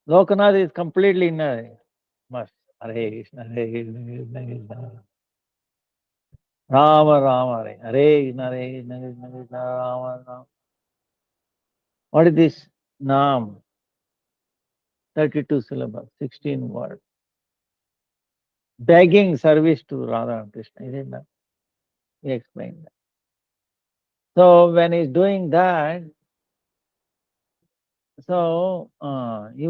Lokanath is completely in a must. Hare Krishna, Hare Krishna, Krishna Krishna. Rama Rama, Hare Krishna, Hare Krishna, Krishna Krishna, Rama Rama. What is this Naam? 32 syllables, 16 words. Begging service to Radha and Krishna. Isn't that? He explained that. So when he's doing that, so he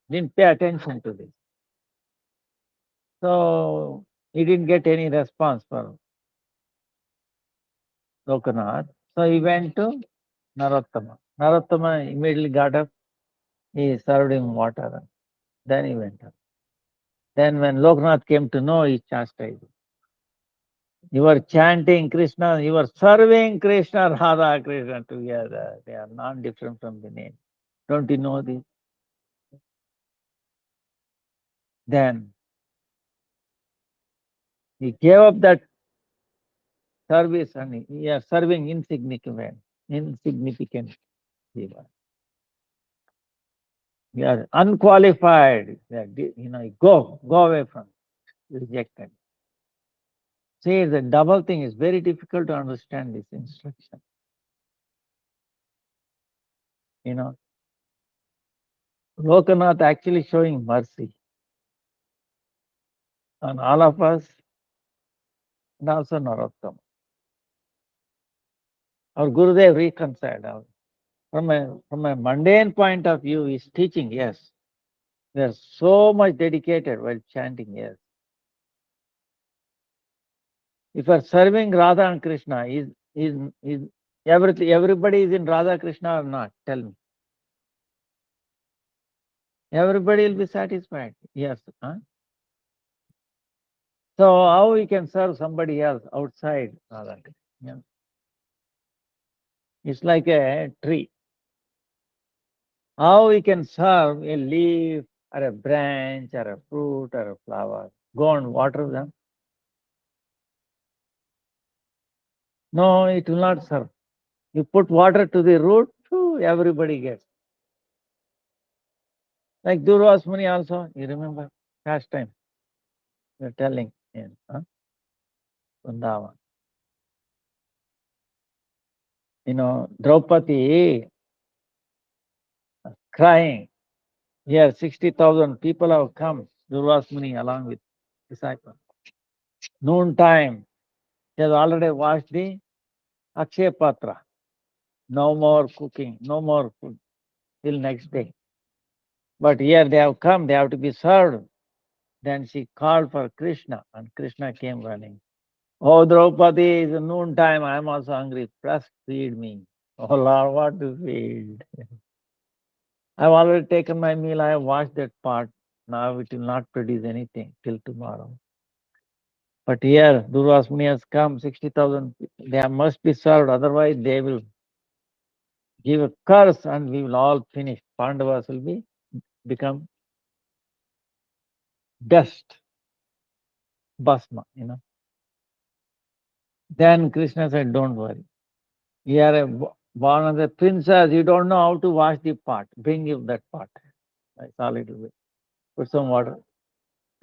didn't pay attention to this. So he didn't get any response from Lokanath. So he went to Narottama. Narottama immediately got up. He served him water. Then he went up. Then when Lokanath came to know, he chastised him. You were chanting Krishna, you were serving Krishna, Radha, Krishna together. They are not different from the name. Don't you know this? Then he gave up that service and he is serving insignificant people. You are unqualified. Go away from it. Rejected. See, the double thing is very difficult to understand this instruction. Lokanath actually showing mercy on all of us and also Narottama. Our Gurudev reconciled. From a mundane point of view, he's teaching, yes. They're so much dedicated while chanting, yes. If you're serving Radha and Krishna, is everybody is in Radha Krishna or not? Tell me. Everybody will be satisfied. Yes. Huh? So how we can serve somebody else outside Radha Krishna? Yeah. It's like a tree. How we can serve a leaf or a branch or a fruit or a flower? Go and water them? No, it will not serve. You put water to the root, everybody gets. Like Durvas Muni also, you remember last time you're telling in Vrindavan. Draupadi crying. Here 60,000 people have come, Durvas Muni along with disciples. Noon time, he has already washed the Akshaya Patra. No more cooking, no more food till next day. But here they have come, they have to be served. Then she called for Krishna and Krishna came running. Oh, Draupadi, it's noon time, I am also hungry. First feed me. Oh Lord, what to feed? I've already taken my meal, I have washed that pot. Now it will not produce anything till tomorrow. But here, Durvas Muni has come, 60,000, they must be served, otherwise they will give a curse and we will all finish. Pandavas will become dust, bhasma, Then Krishna said, don't worry. You are born as a princess, you don't know how to wash the pot. Bring him that pot. I saw a little bit. Put some water.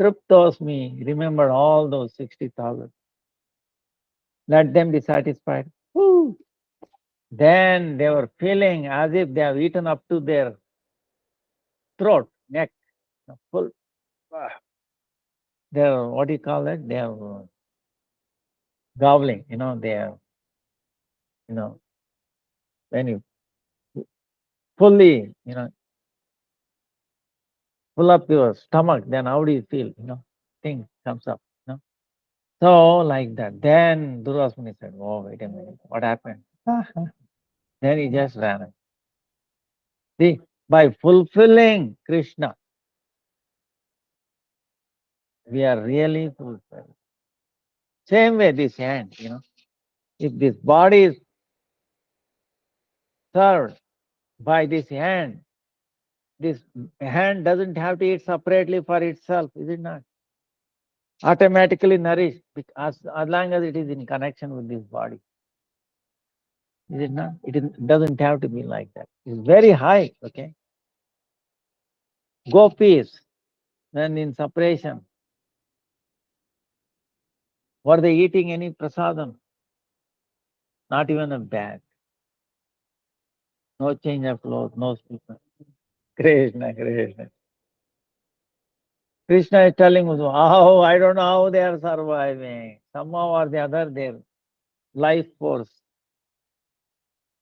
Triptosmi, remember all those 60,000. Let them be satisfied. Woo. Then they were feeling as if they have eaten up to their throat, neck, full. They're, what do you call that? They are gobbling, they are, when you fully, fill up your stomach, then how do you feel? Thing comes up. So like that. Then Durvas Muni said, oh, wait a minute, what happened? Then he just ran away. See, by fulfilling Krishna, we are really fulfilled. Same way this hand, if this body is served by this hand doesn't have to eat separately for itself, is it not? Automatically nourished as long as it is in connection with this body. Is it not? It doesn't have to be like that. It's very high, okay? Gopis, Then in separation, were they eating any prasadam? Not even a bag. No change of clothes, no sleep. Krishna, Krishna. Krishna is telling us, oh, I don't know how they are surviving. Somehow or the other, their life force.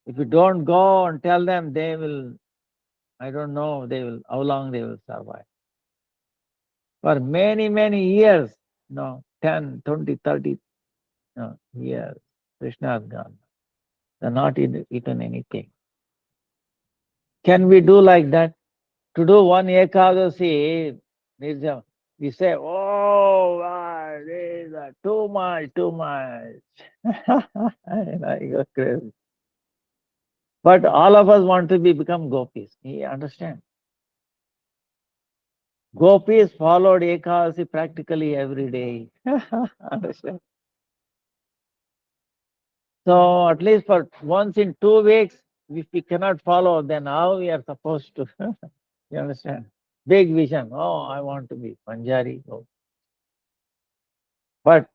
If you don't go and tell them, they will, I don't know, how long they will survive. For many, many years, 10, 20, 30 years, Krishna has gone. They're not eaten anything. Can we do like that? To do one Ekadasi, we say, oh, this is too much, too much. I go crazy. But all of us want to become gopis. You understand? Gopis followed Ekadasi practically every day. Understand? So at least for once in 2 weeks, if we cannot follow, then how we are supposed to? You understand? Big vision. Oh, I want to be Manjari. Oh. But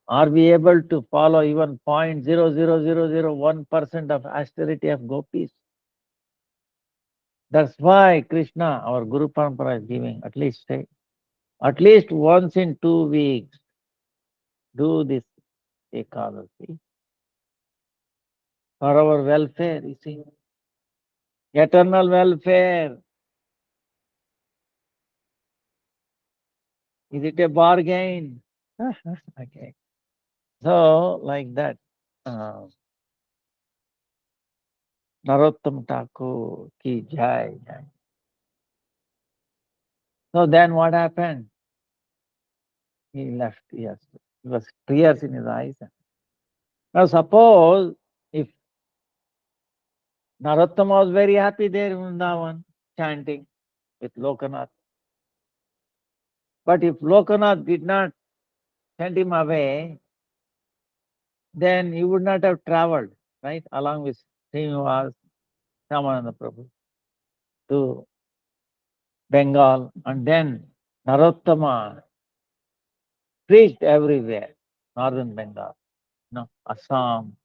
are we able to follow even 0.00001% of austerity of gopis? That's why Krishna, our Guru Parampara, is giving at least once in 2 weeks, do this Ekadasi for our welfare, you see. Eternal welfare. Is it a bargain? Okay. So, like that. Narottam Thakur ki jai. So then what happened? He left, yes. It was tears in his eyes. Now suppose if Narottama was very happy there in Vrindavan, chanting with Lokanath. But if Lokanath did not send him away, then he would not have traveled, right, along with Srinivas, Ramananda Prabhu to Bengal. And then Narottama preached everywhere, northern Bengal, Assam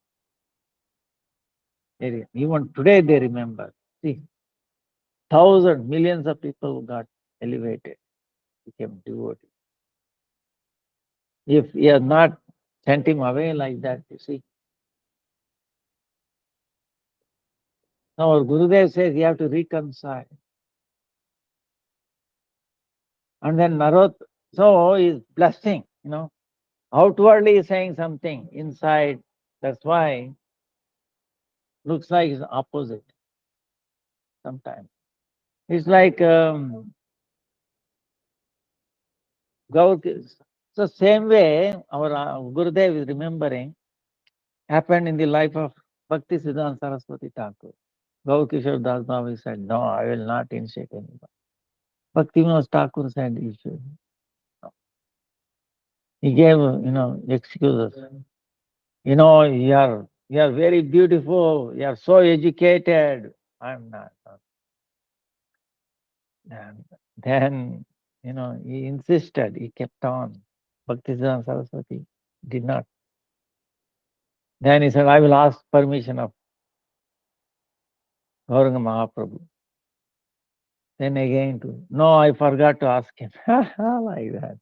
area. Even today they remember. See, thousands, millions of people got elevated, became devotees. If he has not sent him away like that, you see. Now our Gurudev says you have to reconcile. And then Narot, so is blessing, outwardly is saying something, inside, that's why looks like it's opposite sometimes. It's like Gaur. So same way our Gurudev is remembering happened in the life of Bhakti Siddhanta Saraswati Thakur. Gaur Kishore Das Babu said, no, I will not initiate anybody. Bhakti Vinod Thakur said, you should. No. He gave, excuses. You are very beautiful. You are so educated. I'm not. And then, he insisted. He kept on. Bhaktisiddhanta Saraswati did not. Then he said, I will ask permission of Gauranga Mahaprabhu. Then again, no, I forgot to ask him. Like that.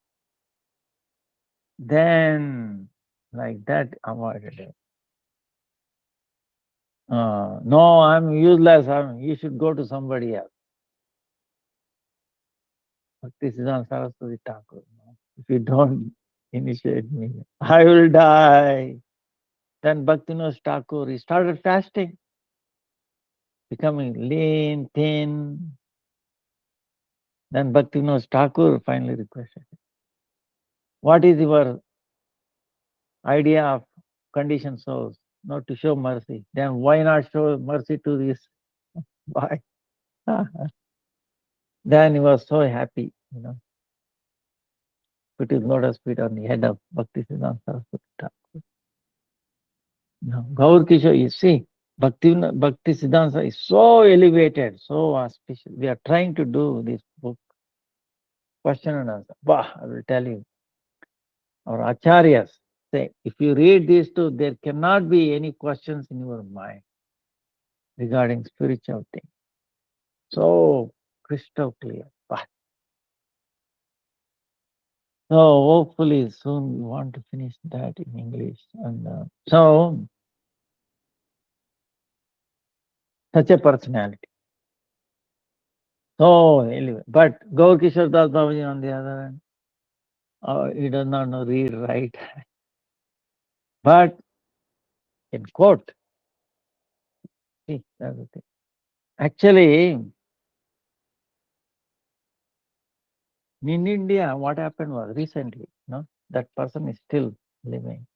Then, like that, avoided it. No, I'm useless. You should go to somebody else. Bhaktisiddhanta Saraswati Thakur. If you don't initiate me, I will die. Then Bhaktivinoda Thakur, he started fasting, becoming lean, thin. Then Bhaktivinoda Thakur finally requested, what is your idea of conditioned souls? Not to show mercy. Then why not show mercy to this boy? Then he was so happy, put his lotus feet on the head of Bhaktisiddhanta Saraswati Thakur. Gaur Kishore, you see, Bhaktisiddhanta is so elevated, so auspicious. We are trying to do this book question and answer. Bah, I will tell you. Our acharyas say, if you read these two, there cannot be any questions in your mind regarding spiritual things. So crystal clear. Bah. So hopefully soon we want to finish that in English. And so such a personality. So anyway, but Gaur Kishore Das Babaji on the other hand, he does not know read, write. But in quote, see, that's the thing. Actually, in India, what happened was recently, no, that person is still living.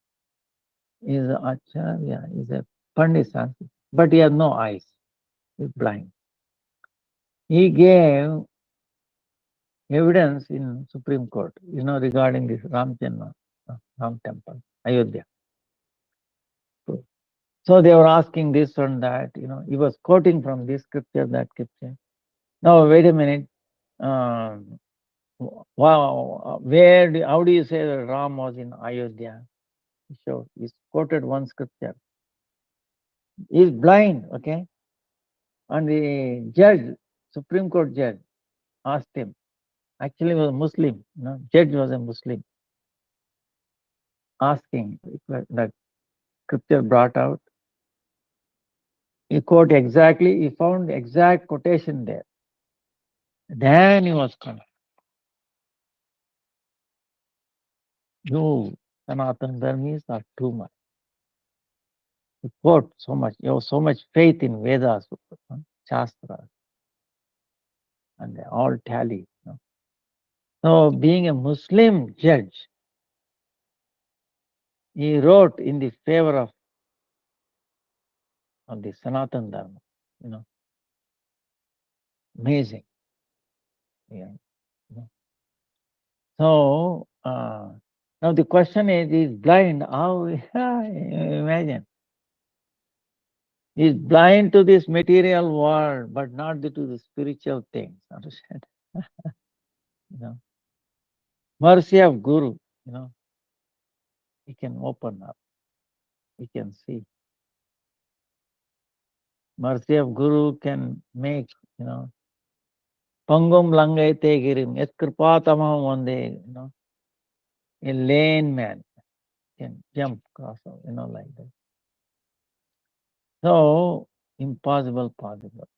Is Acharya, is a Pandit Sanskrit, but he has no eyes. He's blind. He gave evidence in Supreme Court, regarding this Ram Temple, Ayodhya. So they were asking this and that, he was quoting from this scripture, that scripture. Now, wait a minute. Wow, how do you say that Ram was in Ayodhya? So he's quoted one scripture. He's blind, okay? And the judge, Supreme Court judge, asked him, actually was a Muslim, judge was a Muslim, asking that scripture brought out. He quote exactly, he found exact quotation there. Then he was confused. You Sanatana Dharmis are too much. You quote so much, you have so much faith in Vedas, Shastras, and they all tally. So being a Muslim judge, he wrote in the favor of the Sanatana Dharma, amazing. Yeah. So now the question is, he's blind. How? Imagine. He's blind to this material world, but not to the spiritual things. Understand? Mercy of Guru, he can open up. He can see. Mercy of Guru can make, Pangum Langaite Girim, Etkripatamam one day, a lame man can jump across, like that. So, impossible, possible.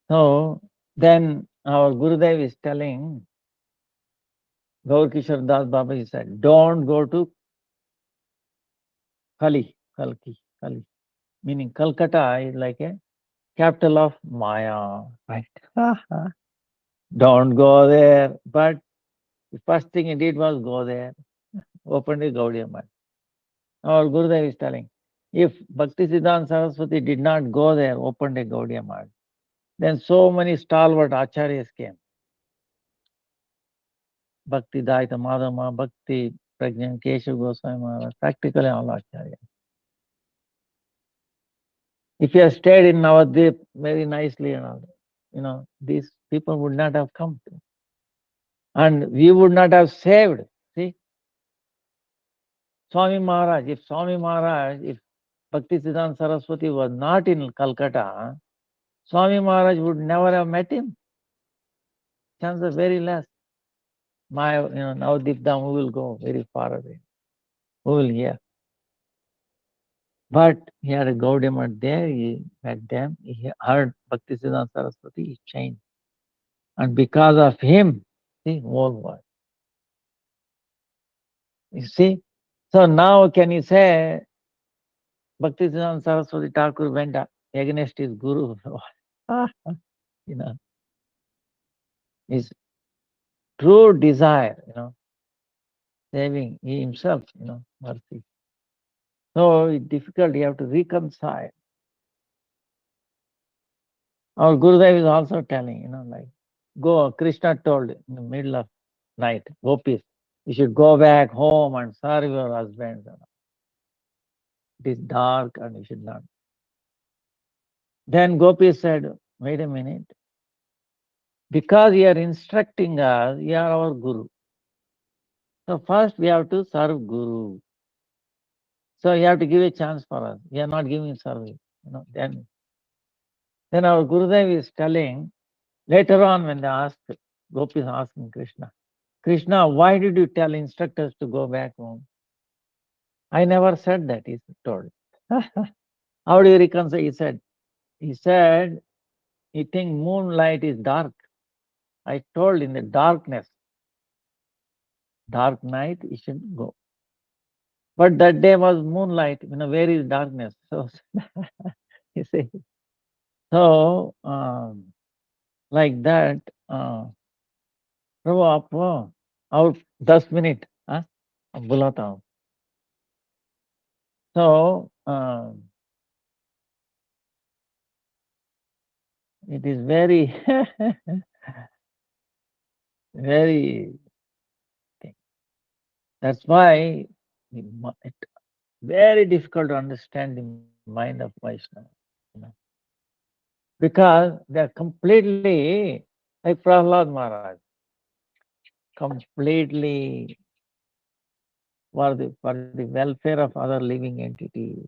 So, then our Gurudev is telling, Gaur Kishore Das Baba, he said, don't go to Kalki, meaning Calcutta is like a capital of Maya, right? Don't go there. But the first thing he did was go there, opened the Gaudiya Math. Our Gurudev is telling, if Bhaktisiddhanta Saraswati did not go there, opened a Gaudiya Math, then so many stalwart acharyas came. Bhakti Daita Madhama, Bhakti Prajnan, Keshav Goswami Maharaj, practically all acharyas. If you have stayed in Navadvip very nicely and all, these people would not have come to. And we would not have saved. See? Swami Maharaj, if Bhaktisiddhanta Saraswati was not in Calcutta, Swami Maharaj would never have met him. Chances very less. Now Navadvip Dham, who will go very far away? Who will hear? But he had a Gaudiya Math there, he met them, he heard Bhaktisiddhanta Saraswati, he changed. And because of him, see, whole world. You see? So now can you say Bhaktisiddhanta Saraswati Thakur went against his guru? His true desire, saving he himself, mercy. So it's difficult, you have to reconcile. Our Gurudev is also telling, go, Krishna told in the middle of night, gopis, you should go back home and serve your husbands. It is dark and you should not. Then Gopi said, wait a minute. Because you are instructing us, you are our Guru. So first we have to serve Guru. So you have to give a chance for us. We are not giving service. Then our Gurudev is telling, later on when they ask, Gopi is asking Krishna, why did you tell instructors to go back home? I never said that, he told. How do you reconcile? He said, you think moonlight is dark. I told in the darkness, dark night, you should go. But that day was moonlight, where is darkness? So, you see. So, like that, प्रभु आप और 10 minute बुलाता हूँ. So, it is very, very, that's why it's very difficult to understand the mind of Vaishnava. Because they are completely like Prahlad Maharaj, completely for the welfare of other living entities.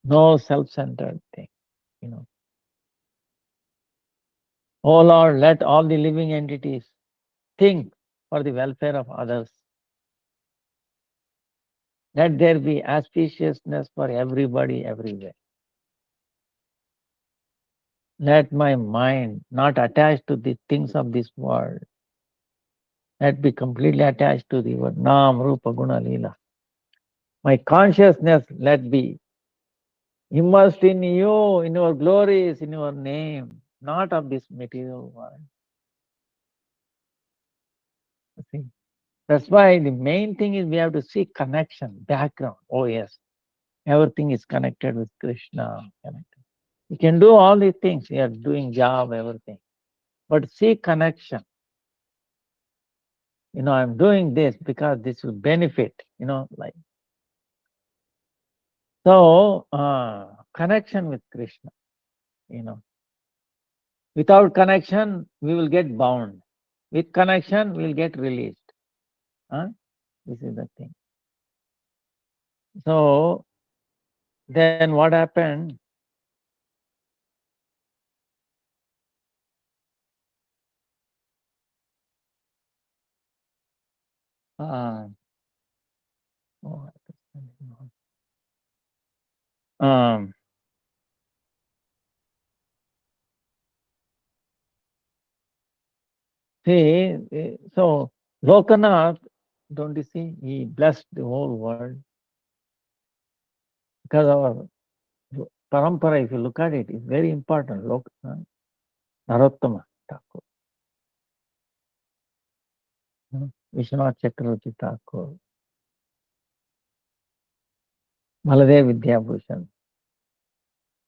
No self-centered thing. Oh Lord, let all the living entities think for the welfare of others. Let there be auspiciousness for everybody, everywhere. Let my mind not attached to the things of this world. Let be completely attached to the word Nam, Rupa, Guna, Leela. My consciousness let be immersed in you, in your glories, in your name, not of this material world. See? That's why the main thing is we have to see connection, background. Oh yes, everything is connected with Krishna. You can do all these things. You are doing job, everything. But see connection. I'm doing this because this will benefit, like. So, connection with Krishna, Without connection, we will get bound. With connection, we will get released. This is the thing. So, then what happened? See, so Lokanath, don't you see, he blessed the whole world. Because our parampara, if you look at it, is very important. Narottama Thakur, Vishwanath Chakravarti Thakur, Maladev Vidyabhushan,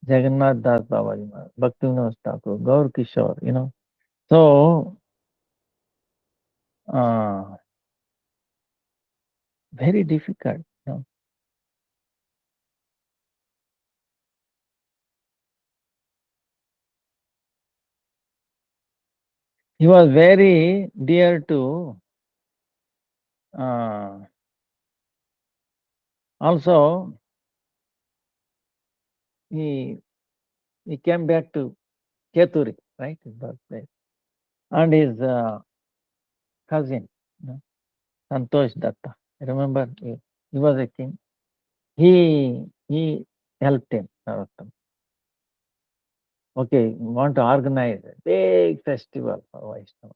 Jagannath Das Babaji Maharaj, Bhaktivinoda Thakur, Gaur Kishore, So, very difficult. He was very dear to also he came back to Keturi, right, his birthplace, and his cousin, Santosh Datta. Remember, he was a king. He helped him. Okay, want to organize a big festival for Vaishnava.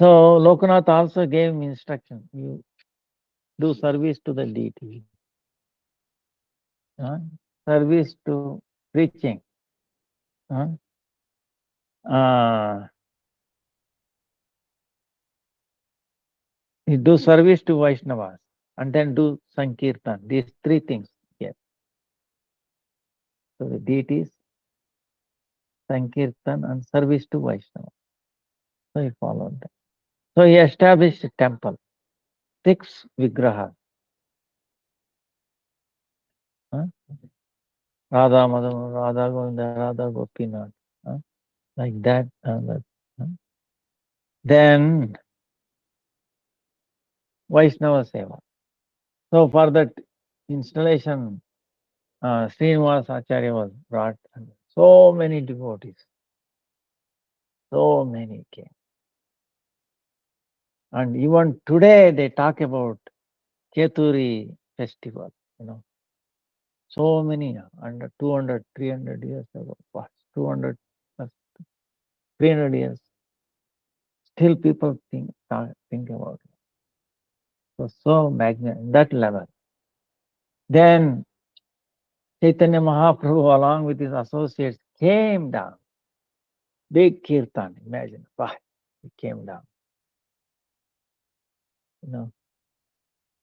So Lokanath also gave him instruction. You do service to the deity. Service to preaching. You do service to Vaishnavas and then do Sankirtan. These three things. Yes. So the deities, Sankirtan, and service to Vaishnava. So he followed that. So he established a temple, 6 vigrahas. Radha Madhava, Radha Govinda, Radha Gopinath. Huh? Like that. Huh? Then Vaishnava Seva. So for that installation, Srinivas Acharya was brought. And so many devotees. So many came. And even today they talk about Keturi festival, So many, under 200, 300 years ago, 200 plus 300 years. Still people think about it. So magnificent, that level. Then Chaitanya Mahaprabhu along with his associates came down. Big kirtan, imagine. He came down.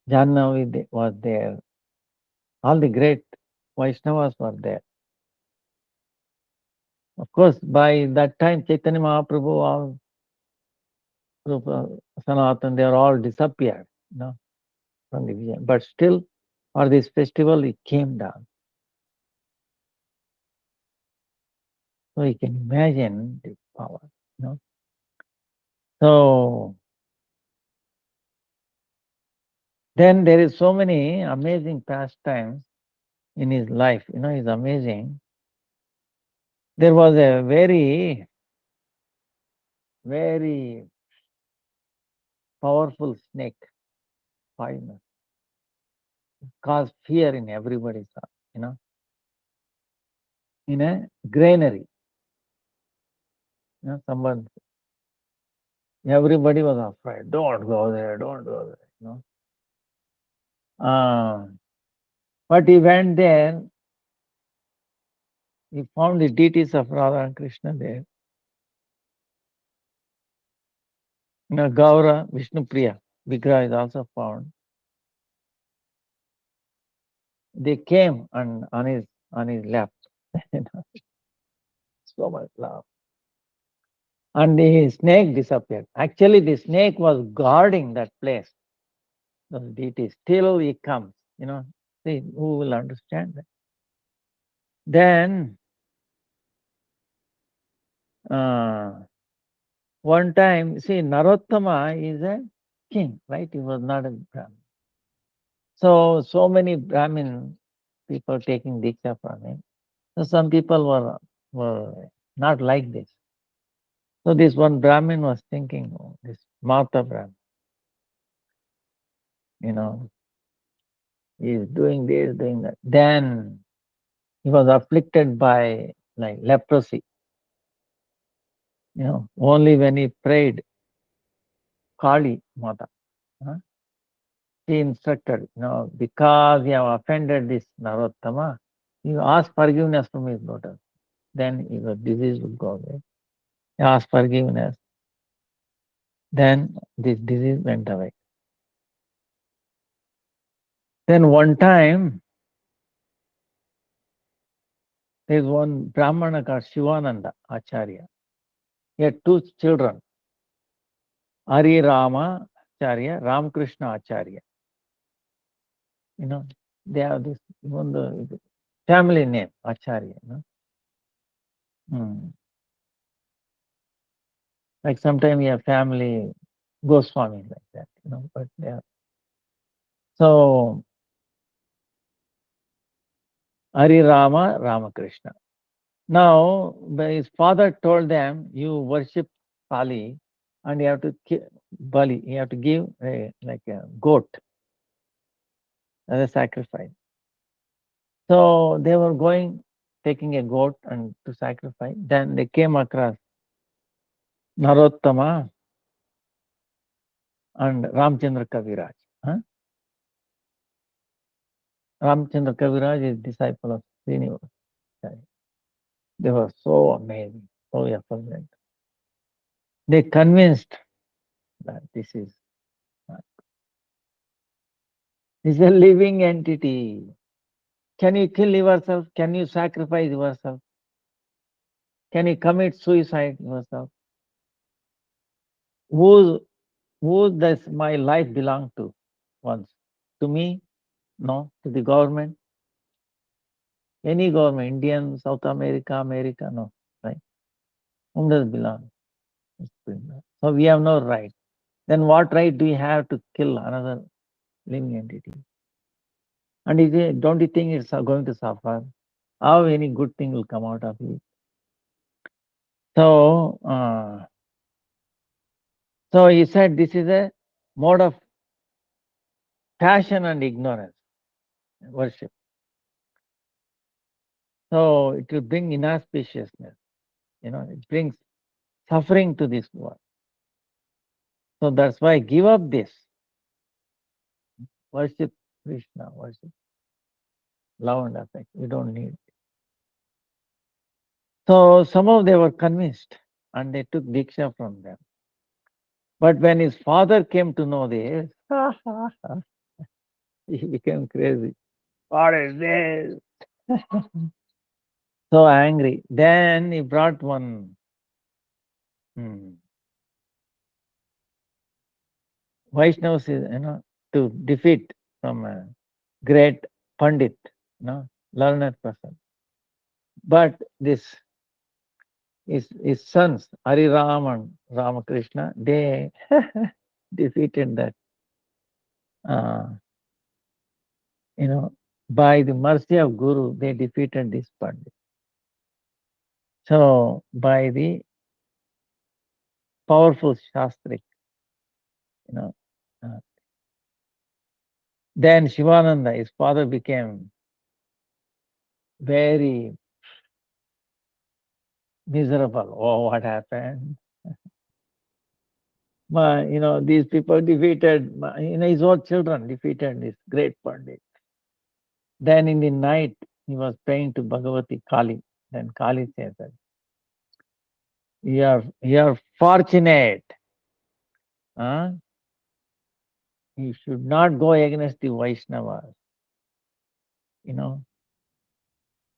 Jannavi was there. All the great Vaishnavas were there. Of course, by that time, Chaitanya Mahaprabhu, all Sanatan, they are all disappeared, from the vision. But still, for this festival, he came down. So you can imagine the power, So then there is so many amazing pastimes in his life. It's amazing. There was a very, very powerful snake, poisonous, caused fear in everybody's heart, in a granary. Everybody was afraid. Don't go there, don't go there, But he went there. He found the deities of Radha and Krishna there. Gaura, Vishnu Priya, Vigraha is also found. They came on his lap. So much love. And the snake disappeared. Actually, the snake was guarding that place. Those deities. Till he comes, See, who will understand that? Then, one time, see, Narottama is a king, right? He was not a Brahmin. So many Brahmin people taking Diksha from him. So some people were not like this. So this one Brahmin was thinking, this Mata Brahmin, he is doing this, doing that. Then he was afflicted by like leprosy. Only when he prayed Kali Mata, she instructed, because you have offended this Narottama, you ask forgiveness from his daughter. Then your disease will go away. You ask forgiveness. Then this disease went away. Then one time, there's one Brahmana called Shivananda Acharya. He had two children, Hari Rama Acharya, Ramakrishna Acharya. They have this even the family name, Acharya. Like sometimes you have family Goswami like that, but yeah. So Hari Rama, Ramakrishna. Now, his father told them, you worship Kali and you have to Bali, you have to give like a goat as a sacrifice. So they were taking a goat and to sacrifice. Then they came across Narottama and Ramchandra Kaviraj. Ramchandra Kaviraj is disciple of Srinivas. They were so amazing, so effulgent. They convinced that this is a living entity. Can you kill yourself? Can you sacrifice yourself? Can you commit suicide yourself? Who does my life belong to once? To me? No. To the government? Any government, Indian, South America, America, no, right? Whom does it belong? So we have no right. Then what right do we have to kill another living entity? And don't you think it's going to suffer? How any good thing will come out of it? So, so he said this is a mode of passion and ignorance, worship. So it will bring inauspiciousness. It brings suffering to this world. So that's why give up this. Worship Krishna, worship love and affection. We don't need it. So some of them were convinced and they took Diksha from them. But when his father came to know this, he became crazy. What is this? So angry. Then he brought one Vaishnavas, to defeat from a great Pandit, learned person. But his sons, Hari Ram and Ramakrishna, they defeated that. By the mercy of Guru, they defeated this Pandit. So by the powerful Shastrik, then Shivananda, his father, became very miserable. Oh, what happened? These people defeated, his own children defeated this great Pandit. Then in the night, he was praying to Bhagavati Kali. Then Kali said that, you're fortunate. You should not go against the Vaishnavas.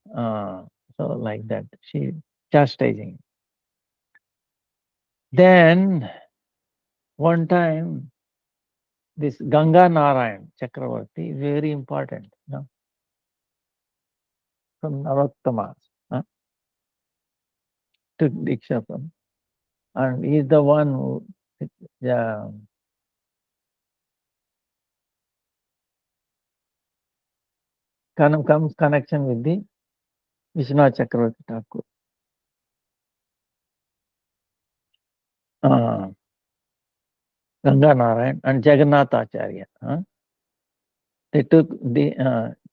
So like that, she chastising. Then one time, this Ganga Narayan Chakravarti is very important, from Narottama, took Diksha from, and he is the one who comes connection with the Vishwanath Chakravarti Thakur. Ganga Narayan and Jagannath Acharya. They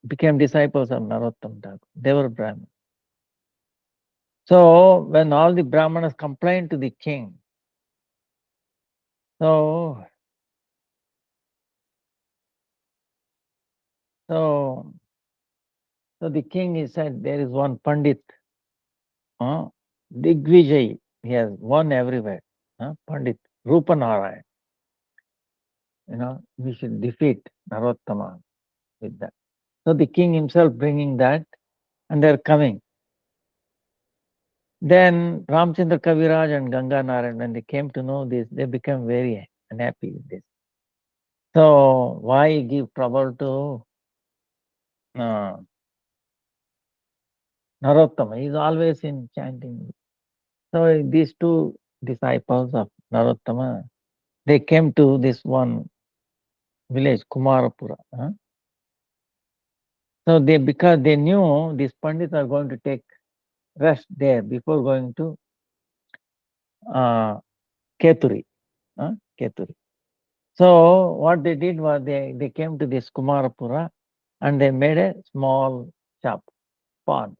became disciples of Narottam Thakur. They were Brahmins. So when all the Brahmanas complained to the king, so the king, he said, there is one Pandit, Digvijay, he has won everywhere, Pandit Rupanarayan. We should defeat Narottama with that. So the king himself bringing that, and they're coming. Then Ramchandra Kaviraj and Ganga Narayan, when they came to know this, they became very unhappy with this. So why give trouble to Narottama? He's always in chanting. So these two disciples of Narottama, they came to this one village, Kumarapura. So because they knew these Pandits are going to take rest there before going to Keturi. Keturi. So what they did was they came to this Kumarapura and they made a small shop, pond,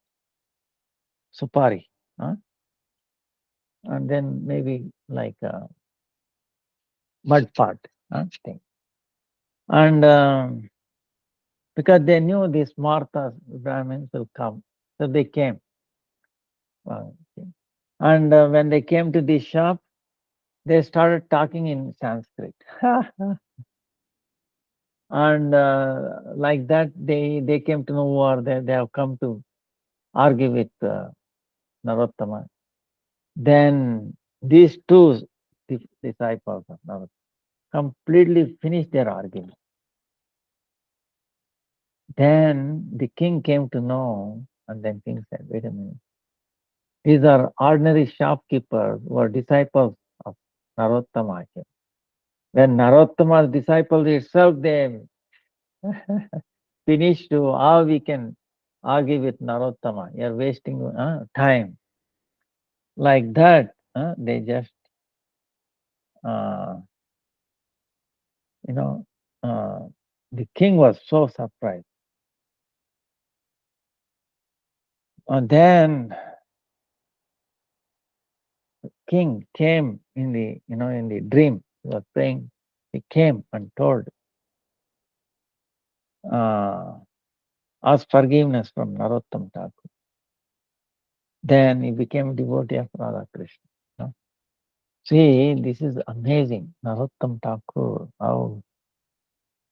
supari, and then maybe like a mud pot thing. And because they knew these Marthas, Brahmins will come, so they came. And when they came to this shop, they started talking in Sanskrit. And like that, they came to know who are there. They have come to argue with Narottama. Then these two disciples of Narottama completely finished their argument. Then the king came to know, And then king said, wait a minute. These are ordinary shopkeepers who are disciples of Narottama. When Narottama's disciples itself, they finished, how we can argue with Narottama? You're wasting time. Like that, they just, uh, you know, the king was so surprised. And then king came in the dream. He was praying. He came and told, ask forgiveness from Narottam Thakur. Then he became a devotee of Radha Krishna. See, this is amazing. Narottam Thakur, how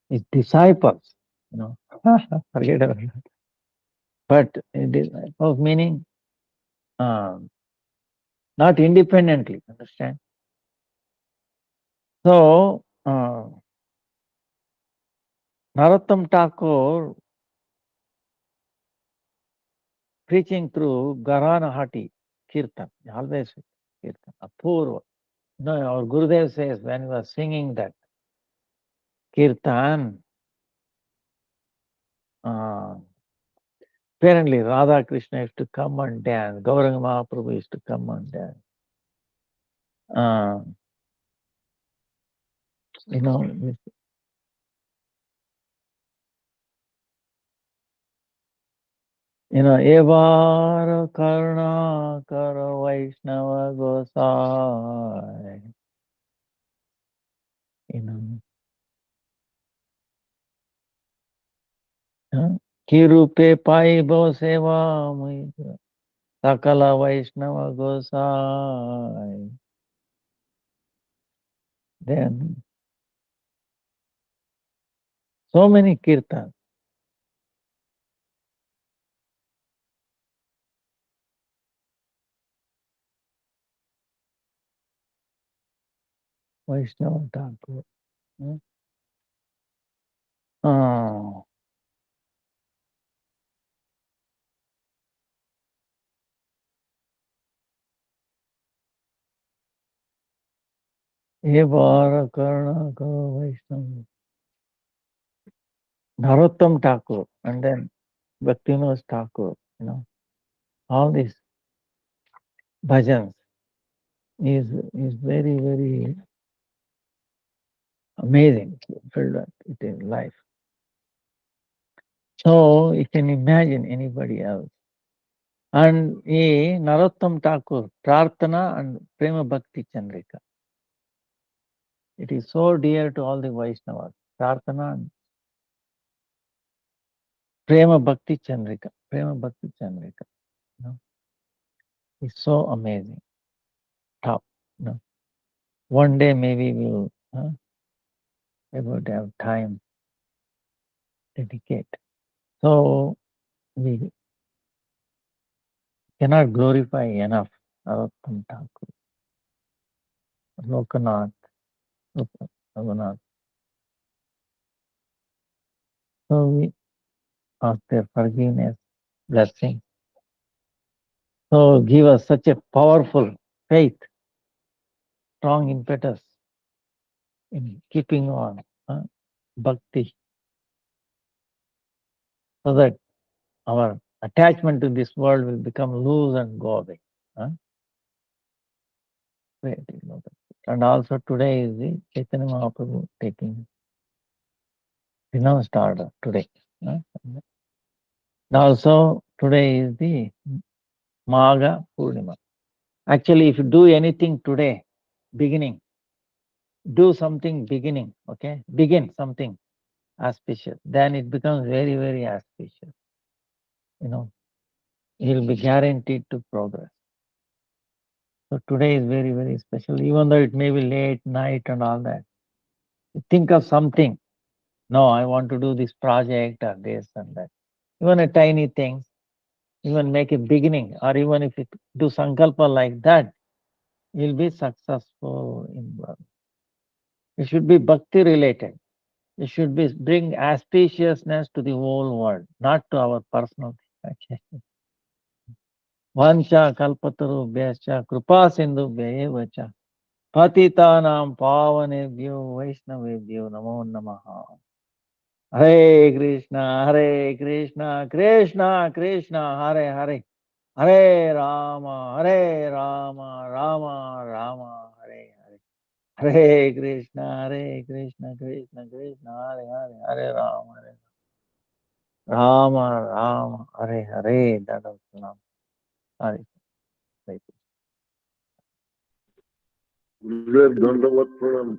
his disciples, forget about it. But disciples meaning not independently, understand? So, Narottam Thakur preaching through Gharanahati Kirtan, always Kirtan, Apurva. Our Gurudev says when he was singing that Kirtan, apparently Radha Krishna used to come and dance, Gauranga Mahaprabhu used to come and dance. Evar Karna Kara Vaishnava Gosai. Kirupe Paibo Seva Sakala Vaishnava Gosai. Then so many kirtans. Vaishnava Thakur. Evar Karna Kara Vaishnava. Narottam Thakur and then Bhaktivinoda Thakur, all these bhajans is very, very amazing, filled up it in life. So you can imagine anybody else. And Narottam Thakur, Prarthana and Prema Bhakti Chandrika. It is so dear to all the Vaishnavas. Prarthana and Prema Bhakti Chandrika. Prema Bhakti Chandrika. It's so amazing. Top. One day maybe we'll able to have time dedicate. So we cannot glorify enough Narottam Thakur, Lokanath, Raghunath. So we ask their forgiveness, blessing. So give us such a powerful faith, strong impetus in keeping on bhakti, so that our attachment to this world will become loose and go away. And also today is the Chaitanya Mahaprabhu taking renounced order today. And also today is the Magha Purnima. Actually, if you do anything today, beginning, do something beginning, okay? Begin something auspicious. Then it becomes very, very auspicious. You'll be guaranteed to progress. So today is very, very special, even though it may be late night and all that. Think of something. No, I want to do this project or this and that. Even a tiny thing, even make a beginning, or even if you do sankalpa like that, you'll be successful in work. It should be bhakti related. It should be bring auspiciousness to the whole world, not to our personal. Okay. Vancha kalpatarubhyascha kripa sindhubhya eva cha patitanam pavanebhyo vaishnavebhyo namo namaha. Hare Krishna, Krishna Krishna, Hare Hare, Hare Rama, Rama Rama, Hare Hare. Hare Krishna, Krishna Krishna, Hare Hare, Hare Rama, Rama Rama, Hare Hare. That was the name. Hare. Hare. Gurudev, Dandavat Pranam.